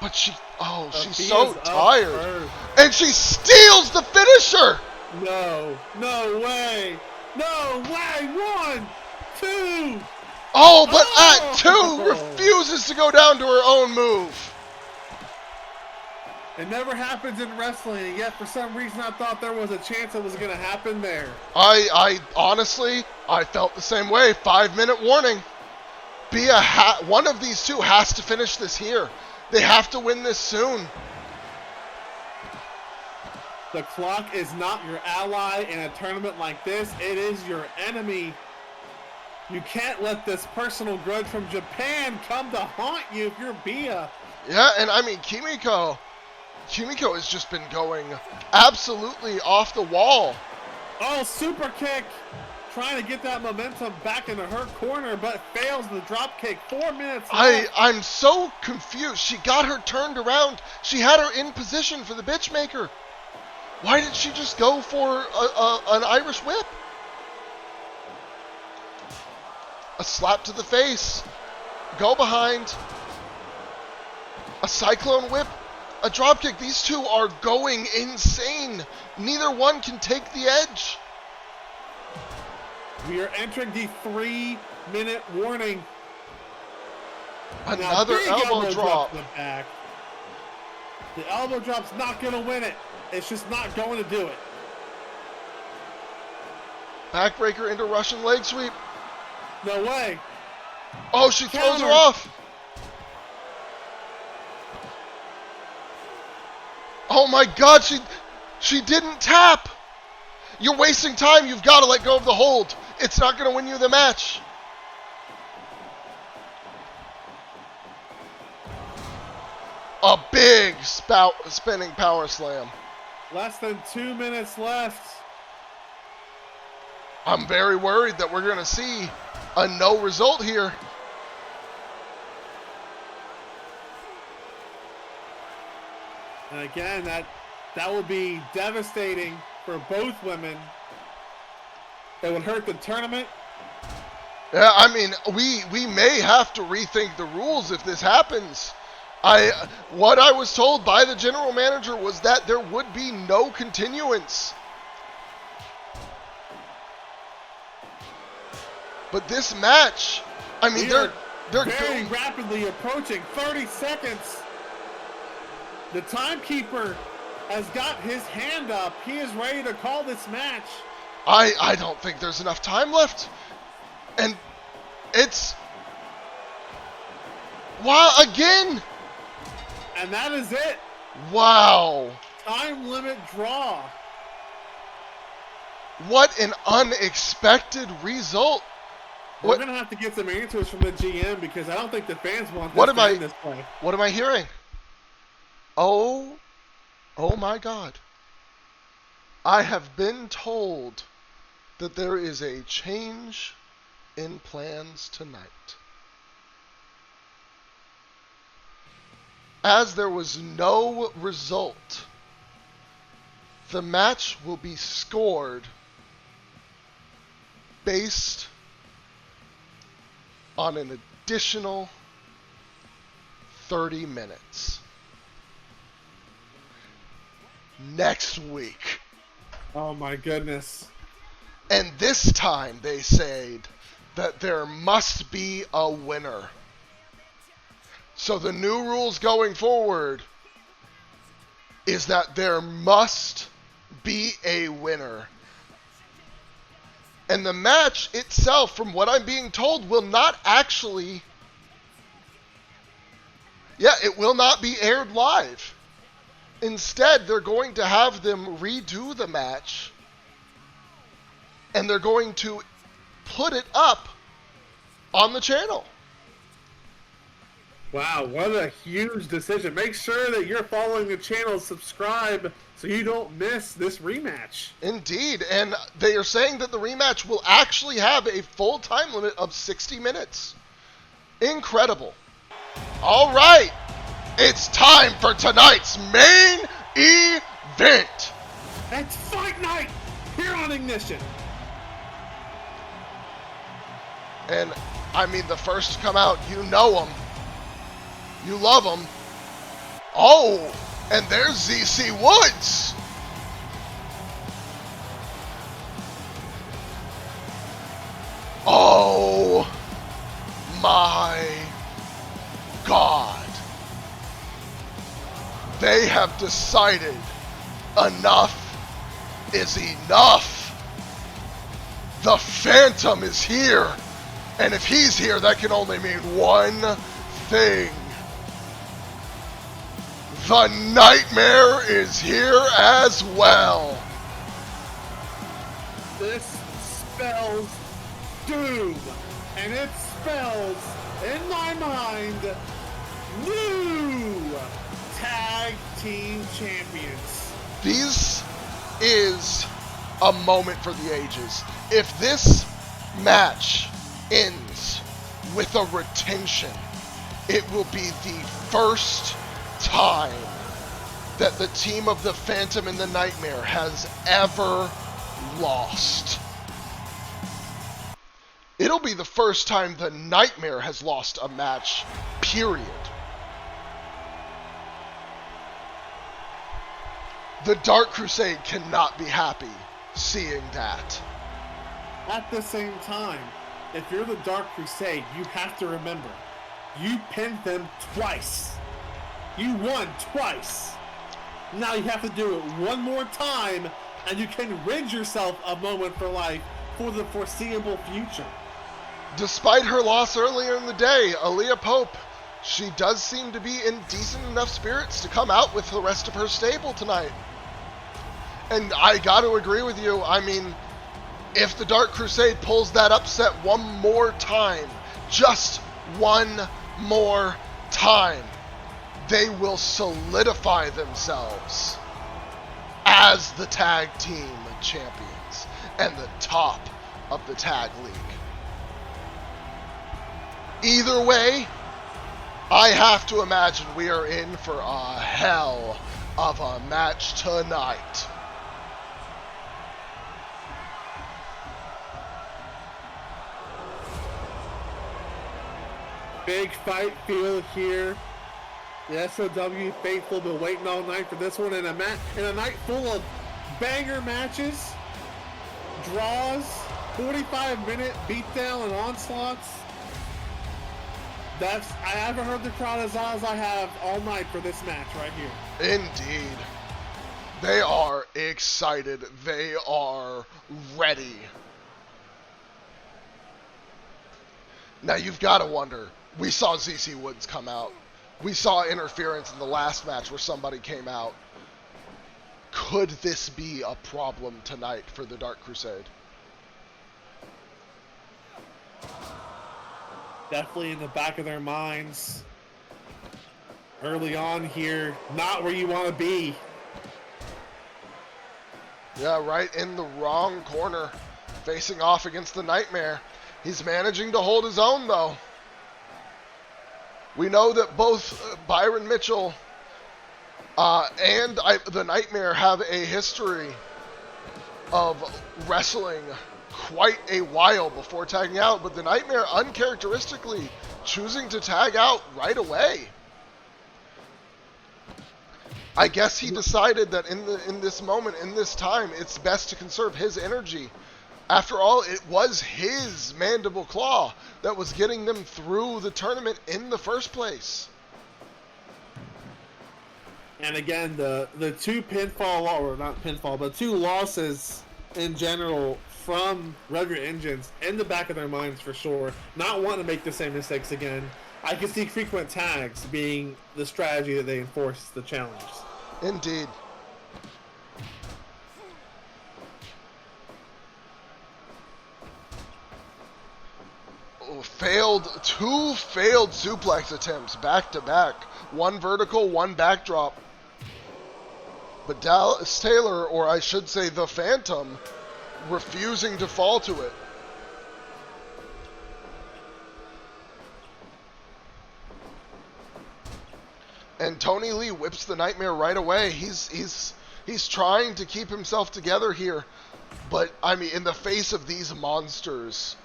But she's so tired. And she steals the finisher! No way! 1, 2! Oh, but at 2, refuses to go down to her own move. It never happens in wrestling, and yet for some reason I thought there was a chance it was going to happen there. I honestly, I felt the same way. 5-minute warning. Bia, one of these two has to finish this here. They have to win this soon. The clock is not your ally in a tournament like this. It is your enemy. You can't let this personal grudge from Japan come to haunt you if you're Bia. Yeah, and I mean, Kimiko has just been going absolutely off the wall. Oh, super kick. Trying to get that momentum back into her corner, but fails the drop kick. 4 minutes left. I'm so confused. She got her turned around. She had her in position for the bitch maker. Why didn't she just go for an Irish whip? A slap to the face. Go behind. A cyclone whip. A drop kick. These two are going insane. Neither one can take the edge. We are entering the 3-minute warning. Another elbow drop. The back. The elbow drop's not going to win it. It's just not going to do it. Backbreaker into Russian leg sweep. No way. Oh, she throws her off. Oh my God, she didn't tap. You're wasting time. You've got to let go of the hold. It's not going to win you the match. A big spinning power slam. Less than 2 minutes left. I'm very worried that we're going to see a no result here. And again, that would be devastating for both women. It would hurt the tournament. Yeah, I mean, we may have to rethink the rules if this happens. What I was told by the general manager was that there would be no continuance. But this match, I mean, they're very rapidly approaching 30 seconds. The timekeeper has got his hand up. He is ready to call this match. I don't think there's enough time left. And it's... Wow, again! And that is it. Wow. Time limit draw. What an unexpected result. We're going to have to get some answers from the GM because I don't think the fans want this to end this way. What am I hearing? Oh my God. I have been told that there is a change in plans tonight. as there was no result, the match will be scored based on an additional 30 minutes. Next week. Oh my goodness. And this time they said that there must be a winner. So the new rules going forward is that there must be a winner. And the match itself, from what I'm being told, will not actually... Yeah, it will not be aired live. Instead, they're going to have them redo the match. And they're going to put it up on the channel. Wow, what a huge decision. Make sure that you're following the channel, subscribe, so you don't miss this rematch. Indeed, and they are saying that the rematch will actually have a full time limit of 60 minutes. Incredible. All right, it's time for tonight's main event. It's Fight Night here on Ignition. And, I mean, the first to come out, you know them. You love them. Oh, and there's ZC Woods. Oh, my God. They have decided enough is enough. The Phantom is here. And if he's here, that can only mean one thing. The Nightmare is here as well. This spells doom. And it spells, in my mind, new tag team champions. This is a moment for the ages. If this match ends with a retention, it will be the first time that the team of the Phantom and the Nightmare has ever lost. It'll be the first time the Nightmare has lost a match, period. The Dark Crusade cannot be happy seeing that. At the same time, if you're the Dark Crusade, you have to remember, you pinned them twice. You won twice. Now you have to do it one more time, and you can rid yourself of Moment for Life for the foreseeable future. Despite her loss earlier in the day, Aliah Pope, she does seem to be in decent enough spirits to come out with the rest of her stable tonight. And I got to agree with you. I mean, if the Dark Crusade pulls that upset one more time, just one more time, they will solidify themselves as the tag team champions and the top of the tag league. Either way, I have to imagine we are in for a hell of a match tonight. Big fight field here. The SOW faithful been waiting all night for this one in a night full of banger matches, draws, 45-minute beatdown and onslaughts. I haven't heard the crowd as loud as I have all night for this match right here. Indeed. They are excited. They are ready. Now you've got to wonder, we saw ZC Woods come out. We saw interference in the last match where somebody came out. Could this be a problem tonight for the Dark Crusade? Definitely in the back of their minds. Early on here, not where you want to be. Yeah, right in the wrong corner, facing off against the Nightmare. He's managing to hold his own, though. We know that both Byron Mitchell and the Nightmare have a history of wrestling quite a while before tagging out, but the Nightmare uncharacteristically choosing to tag out right away. I guess he decided that in this moment, in this time, it's best to conserve his energy. After all, it was his mandible claw that was getting them through the tournament in the first place. And again, the two pinfall, or not pinfall, but two losses in general from Rev Your Engines in the back of their minds for sure. Not wanting to make the same mistakes again. I can see frequent tags being the strategy that they enforce the challenges. Indeed. Two failed suplex attempts back to back. One vertical, one backdrop. But Dallas Taylor, or I should say the Phantom, refusing to fall to it. And Tony Lee whips the Nightmare right away. He's trying to keep himself together here. But, I mean, in the face of these monsters,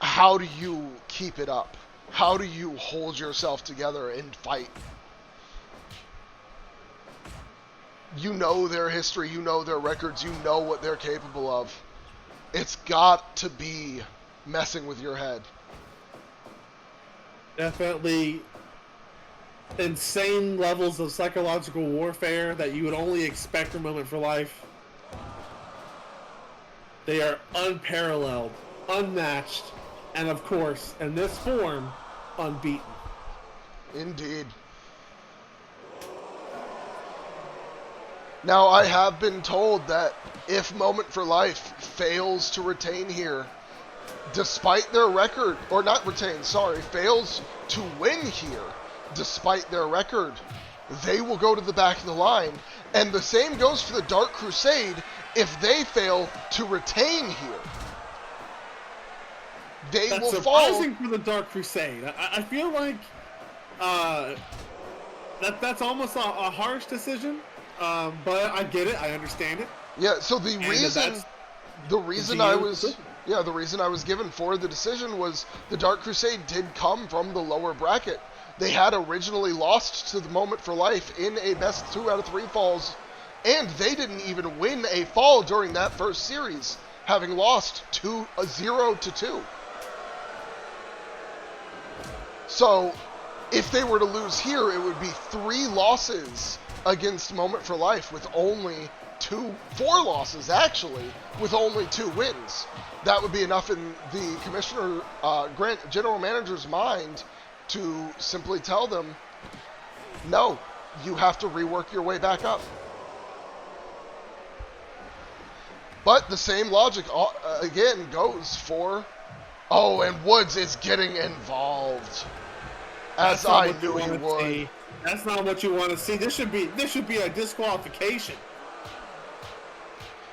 how do you keep it up? How do you hold yourself together and fight? You know their history, you know their records, you know what they're capable of. It's got to be messing with your head. Definitely insane levels of psychological warfare that you would only expect from Moment for Life. They are unparalleled, unmatched, and of course, in this form, unbeaten. Indeed. Now, I have been told that if Moment for Life fails to retain here, despite their record, or not retain, sorry, fails to win here, despite their record, they will go to the back of the line. And the same goes for the Dark Crusade if they fail to retain here. They That's will surprising fall. for the Dark Crusade. I feel like that's almost a harsh decision, but I get it. I understand it. Yeah. So the reason I was given for the decision was the Dark Crusade did come from the lower bracket. They had originally lost to the Moment for Life in a best 2 out of 3 falls, and they didn't even win a fall during that first series, having lost 0-2. So, if they were to lose here, it would be 3 losses against Moment for Life with only 4 losses, actually, with only 2 wins. That would be enough in the commissioner, general manager's mind to simply tell them, no, you have to rework your way back up. But the same logic, again, goes for... Oh, and Woods is getting involved. As I knew he would. That's not what you want to see. This should be a disqualification.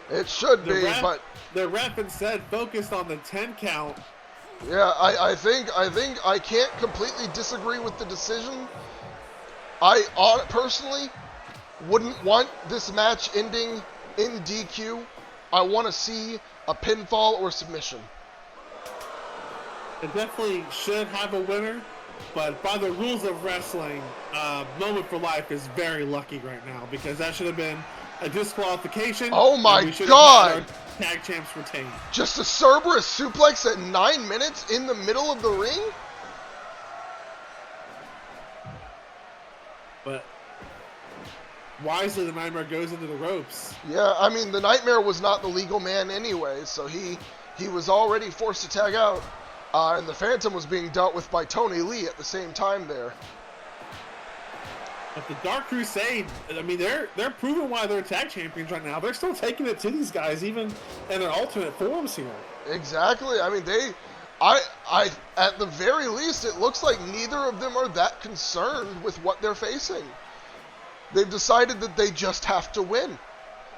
It should be, but... The ref instead focused on the 10 count. Yeah, I think I can't completely disagree with the decision. I personally wouldn't want this match ending in DQ. I want to see a pinfall or submission. It definitely should have a winner, but by the rules of wrestling, Moment for Life is very lucky right now because that should have been a disqualification. Oh my God! Tag champs retained. Just a Cerberus suplex at 9 minutes in the middle of the ring? But wisely, the Nightmare goes into the ropes. Yeah, I mean, the Nightmare was not the legal man anyway, so he was already forced to tag out. And the Phantom was being dealt with by Tony Lee at the same time there. But the Dark Crusade, I mean, they're proving why they're tag champions right now. They're still taking it to these guys, even in their alternate forms here. Exactly. I mean, at the very least, it looks like neither of them are that concerned with what they're facing. They've decided that they just have to win.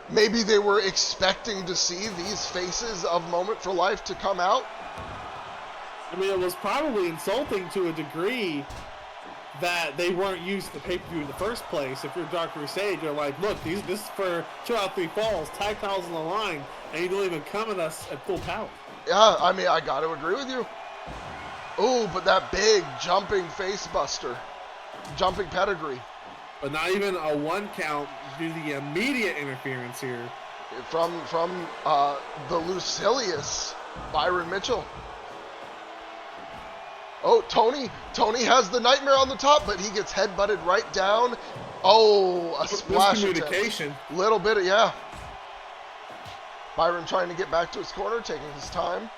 Maybe they were expecting to see these faces of Moment for Life to come out. I mean, it was probably insulting to a degree that they weren't used to the pay-per-view in the first place. If you're Dark Crusade, you're like, look, this is for 2 out of 3 falls, tag titles on the line, and you don't even come at us at full power. Yeah, I mean, I got to agree with you. Ooh, but that big jumping face buster, jumping pedigree. But not even a 1 count due to the immediate interference here. From the Lucilius, Byron Mitchell. Oh, Tony has the nightmare on the top, but he gets headbutted right down. Oh, a splash miscommunication. Little bit of, yeah. Byron trying to get back to his corner, taking his time.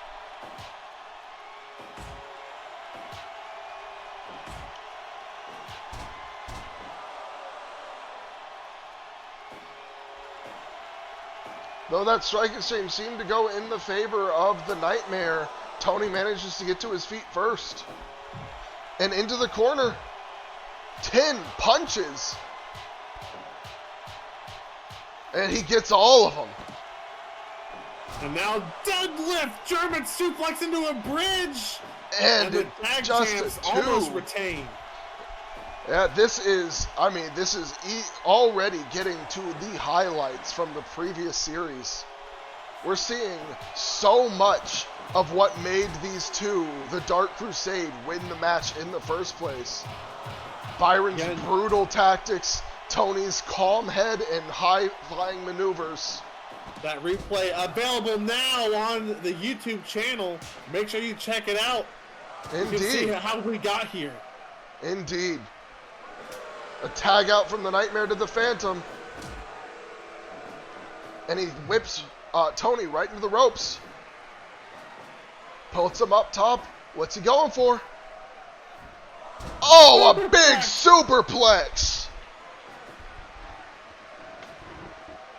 Though that strike exchange seemed to go in the favor of the Nightmare, Tony manages to get to his feet first. And into the corner. 10 punches. And he gets all of them. And now deadlift, German suplex into a bridge. And the tag champs almost retained. Yeah, this is already getting to the highlights from the previous series. We're seeing so much of what made these two, the Dark Crusade, win the match in the first place. Byron's brutal tactics, Tony's calm head and high-flying maneuvers. That replay available now on the YouTube channel. Make sure you check it out. Indeed. You can see how we got here. Indeed. A tag out from the Nightmare to the Phantom. And he whips Tony right into the ropes. Puts him up top. What's he going for? Oh, a big superplex.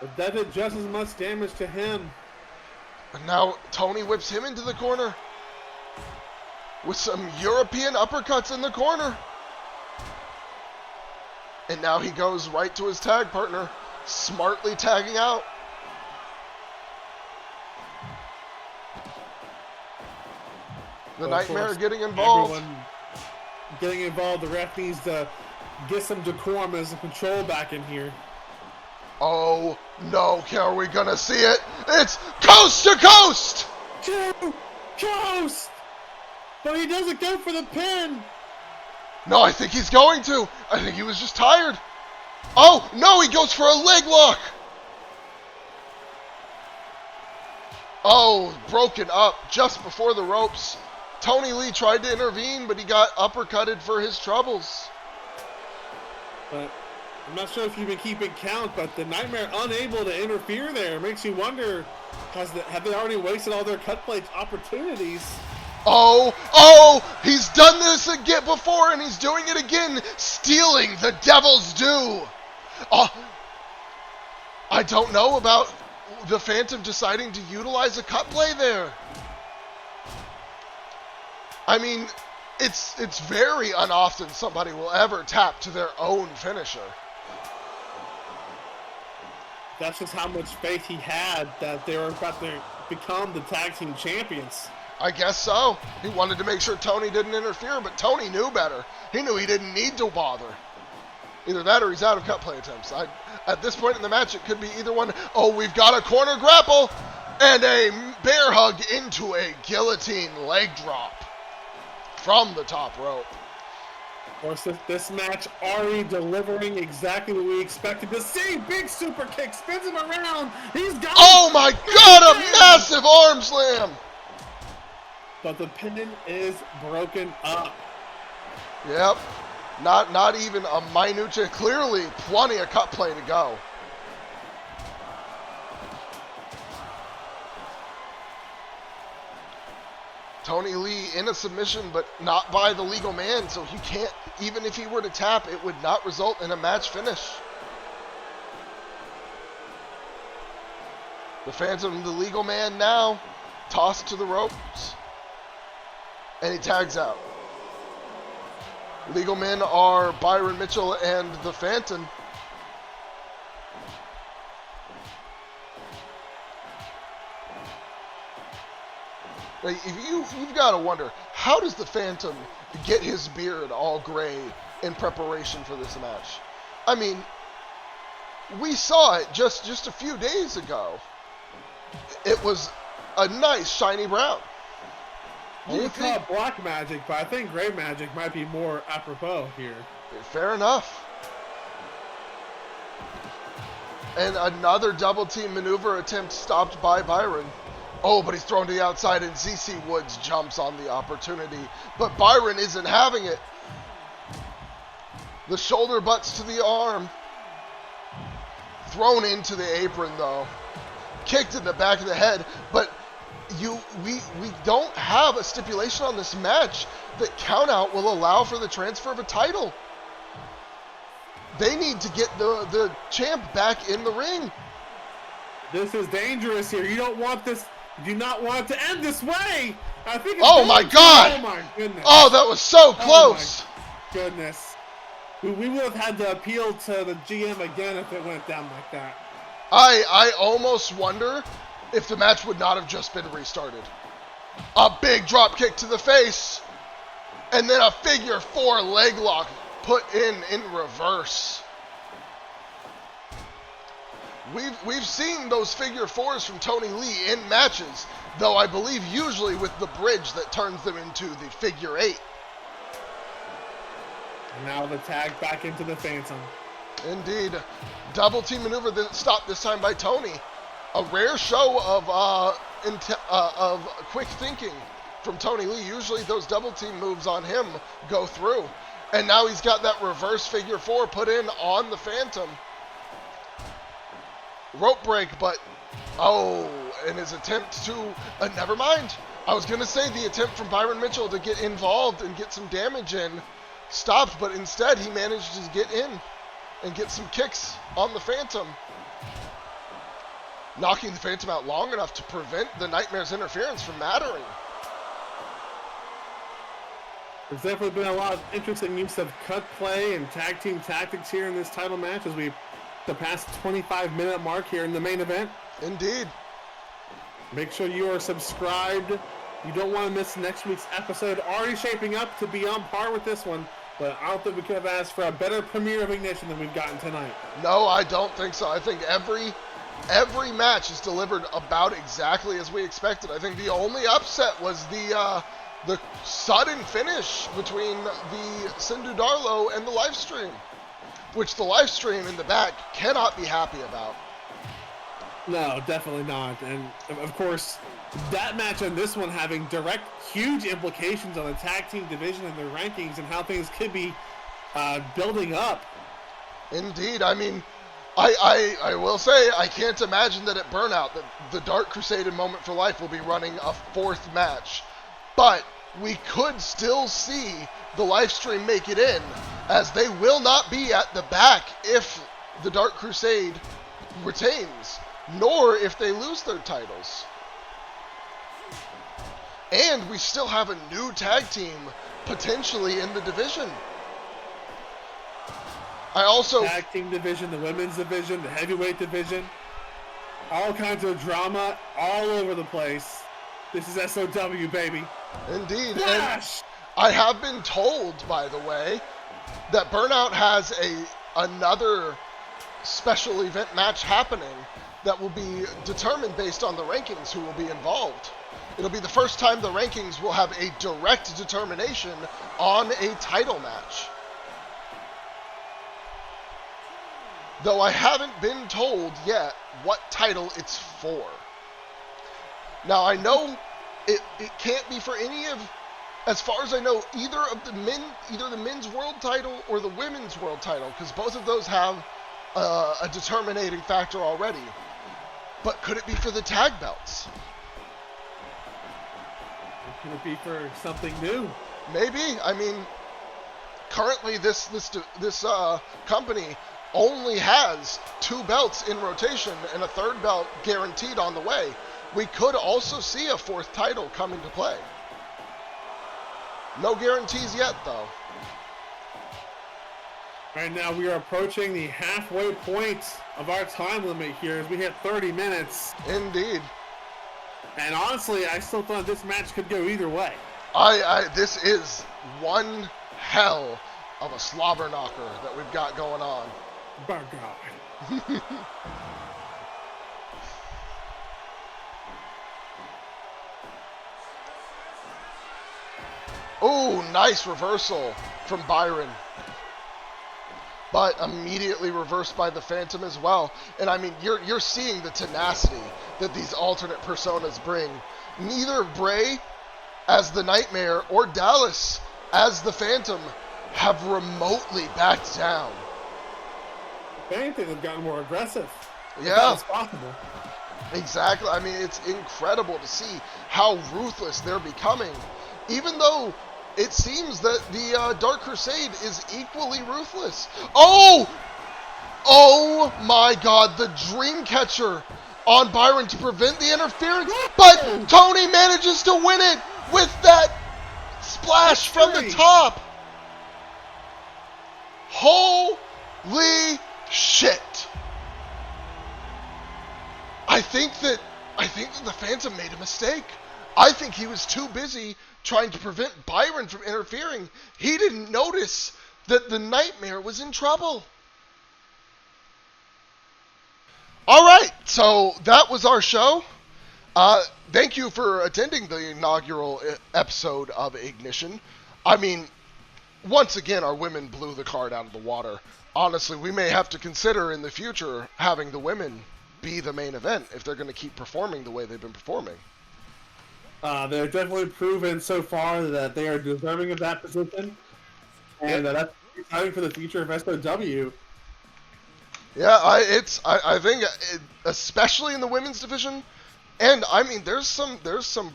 But that did just as much damage to him. And now Tony whips him into the corner. With some European uppercuts in the corner. And now he goes right to his tag partner, smartly tagging out. The Nightmare getting involved. Everyone getting involved. The ref needs to get some decorum and some control back in here. Oh, no. Are we going to see it? It's coast to coast! To coast! But he doesn't go for the pin. No, I think he's going to. I think he was just tired. Oh, no, he goes for a leg lock. Oh, broken up just before the ropes. Tony Lee tried to intervene, but he got uppercutted for his troubles. But I'm not sure if you've been keeping count, but the Nightmare unable to interfere there. It makes you wonder, have they already wasted all their cut plate opportunities? Oh, he's done this again before, and he's doing it again, stealing the Devil's Due. I don't know about the Phantom deciding to utilize a cut play there. I mean, it's very unoften somebody will ever tap to their own finisher. That's just how much faith he had that they were about to become the tag team champions. I guess so. He wanted to make sure Tony didn't interfere, but Tony knew better. He knew he didn't need to bother. Either that or he's out of cut play attempts. At this point in the match, it could be either one. Oh, we've got a corner grapple and a bear hug into a guillotine leg drop from the top rope. Of course, this match already delivering exactly what we expected to see. Big super kick, spins him around. He's got. Oh my God! A massive arm slam. But the pin is broken up. Yep. Not even a minutia. Clearly, plenty of cut play to go. Tony Lee in a submission, but not by the legal man, so he can't, even if he were to tap, it would not result in a match finish. The Phantom, the legal man now, tossed to the ropes, and he tags out. Legal men are Byron Mitchell and the Phantom. Like, you've got to wonder, how does the Phantom get his beard all gray in preparation for this match. I mean, we saw it just a few days ago. It was a nice shiny brown. You would call it black magic, but I think gray magic might be more apropos here. Fair enough. And another double team maneuver attempt stopped by Byron. Oh, but he's thrown to the outside, and ZC Woods jumps on the opportunity. But Byron isn't having it. The shoulder butts to the arm. Thrown into the apron, though. Kicked in the back of the head. But we don't have a stipulation on this match that countout will allow for the transfer of a title. They need to get the champ back in the ring. This is dangerous here. You don't want this. You do not want it to end this way. I think. Oh my God! Oh my goodness! Oh, that was so close. Oh my goodness. We would have had to appeal to the GM again if it went down like that. I almost wonder if the match would not have just been restarted. A big drop kick to the face, and then a figure 4 leg lock put in reverse. We've seen those figure 4s from Tony Lee in matches, though I believe usually with the bridge that turns them into the figure 8. And now the tag back into the Phantom. Indeed. Double team maneuver that stopped this time by Tony. A rare show of quick thinking from Tony Lee. Usually those double team moves on him go through. And now he's got that reverse figure 4 put in on the Phantom. Rope break, but in his attempt to never mind. I was gonna say the attempt from Byron Mitchell to get involved and get some damage in stopped, but instead he managed to get in and get some kicks on the Phantom, knocking the Phantom out long enough to prevent the Nightmare's interference from mattering. There's definitely been a lot of interesting use of cut play and tag team tactics here in this title match as we surpass the 25-minute mark here in the main event. Indeed. Make sure you are subscribed. You don't want to miss next week's episode. Already shaping up to be on par with this one, but I don't think we could have asked for a better premiere of Ignition than we've gotten tonight. No, I don't think so. I think every match is delivered about exactly as we expected. I think the only upset was the sudden finish between the Dudarlo and the Lifestream, which the Lifestream in the back cannot be happy about. No, definitely not. And of course, that match and this one having direct, huge implications on the tag team division and their rankings and how things could be building up. Indeed. I mean, I will say, I can't imagine that at Burnout that the Dark Crusade and Moment for Life will be running a 4th match. But we could still see the Lifestream make it in, as they will not be at the back if the Dark Crusade retains, nor if they lose their titles. And we still have a new tag team potentially in the division. Tag team division, the women's division, the heavyweight division, all kinds of drama all over the place. This is SOW, baby. Indeed. Flash! And I have been told, by the way, that Burnout has another special event match happening that will be determined based on the rankings who will be involved. It'll be the first time the rankings will have a direct determination on a title match. Though I haven't been told yet what title it's for. Now I know it can't be for any of, as far as I know, either the men's world title or the women's world title, because both of those have a determinating factor already. But could it be for the tag belts? Could it be for something new? Maybe. I mean, currently this company only has 2 belts in rotation and a 3rd belt guaranteed on the way. We could also see a 4th title come into play. No guarantees yet, though. Right now we are approaching the halfway point of our time limit here as we hit 30 minutes. Indeed. And honestly, I still thought this match could go either way. This is one hell of a slobber knocker that we've got going on. By God. Oh, nice reversal from Byron. But immediately reversed by the Phantom as well. And I mean, you're seeing the tenacity that these alternate personas bring. Neither Bray as the Nightmare or Dallas as the Phantom have remotely backed down. If anything, they've gotten more aggressive. Yeah. If possible. Exactly. I mean, it's incredible to see how ruthless they're becoming. Even though it seems that the Dark Crusade is equally ruthless. Oh! Oh my God, the Dreamcatcher on Byron to prevent the interference, but Tony manages to win it with that splash from the top. Holy shit. I think that the Phantom made a mistake. I think he was too busy trying to prevent Byron from interfering. He didn't notice that the Nightmare was in trouble. All right, so that was our show. Thank you for attending the inaugural episode of Ignition. I mean, once again, our women blew the card out of the water. Honestly, we may have to consider in the future having the women be the main event if they're going to keep performing the way they've been performing. They've definitely proven so far that they are deserving of that position, and that's exciting for the future of SOW. Yeah, I think especially in the women's division, and I mean there's some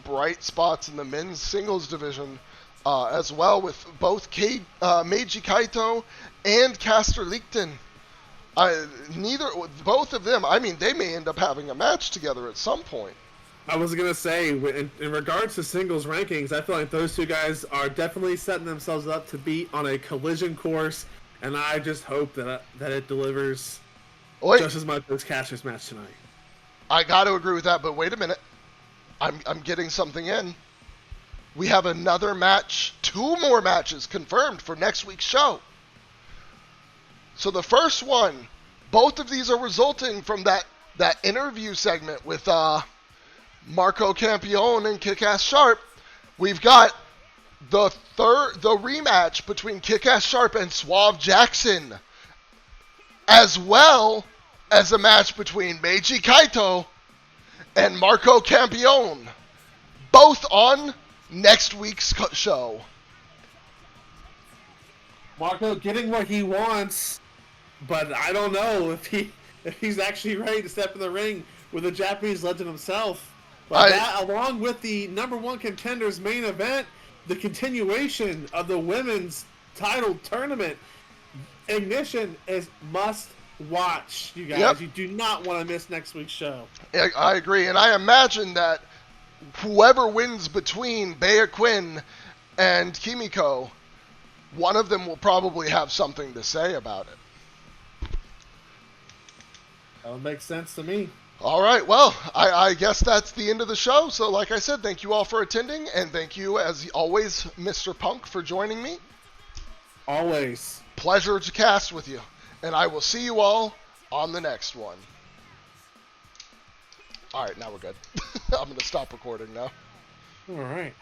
bright spots in the men's singles division as well with both Meiji Kaito and Kastor Liechten. Both of them. I mean, they may end up having a match together at some point. I was gonna say, in regards to singles rankings, I feel like those two guys are definitely setting themselves up to be on a collision course, and I just hope that it delivers just as much as Kastor's match tonight. I got to agree with that, but wait a minute, I'm getting something in. We have another match, 2 more matches confirmed for next week's show. So the first one, both of these are resulting from that interview segment with Marco Campione and Kick-Ass Sharpe. We've got the rematch between Kick-Ass Sharpe and Suave Jackson, as well as a match between Meiji Kaito and Marco Campione, both on next week's show. Marco getting what he wants, but I don't know if he's actually ready to step in the ring with the Japanese legend himself. But that, along with the #1 contenders main event, the continuation of the women's title tournament, Ignition is must watch, you guys. Yep. You do not want to miss next week's show. I agree, and I imagine that whoever wins between Bea Quinn and Kimiko, one of them will probably have something to say about it. That would make sense to me. All right, well, I guess that's the end of the show. So like I said, thank you all for attending, and thank you, as always, Mr. Punk, for joining me. Always. Pleasure to cast with you, and I will see you all on the next one. All right, now we're good. I'm going to stop recording now. All right.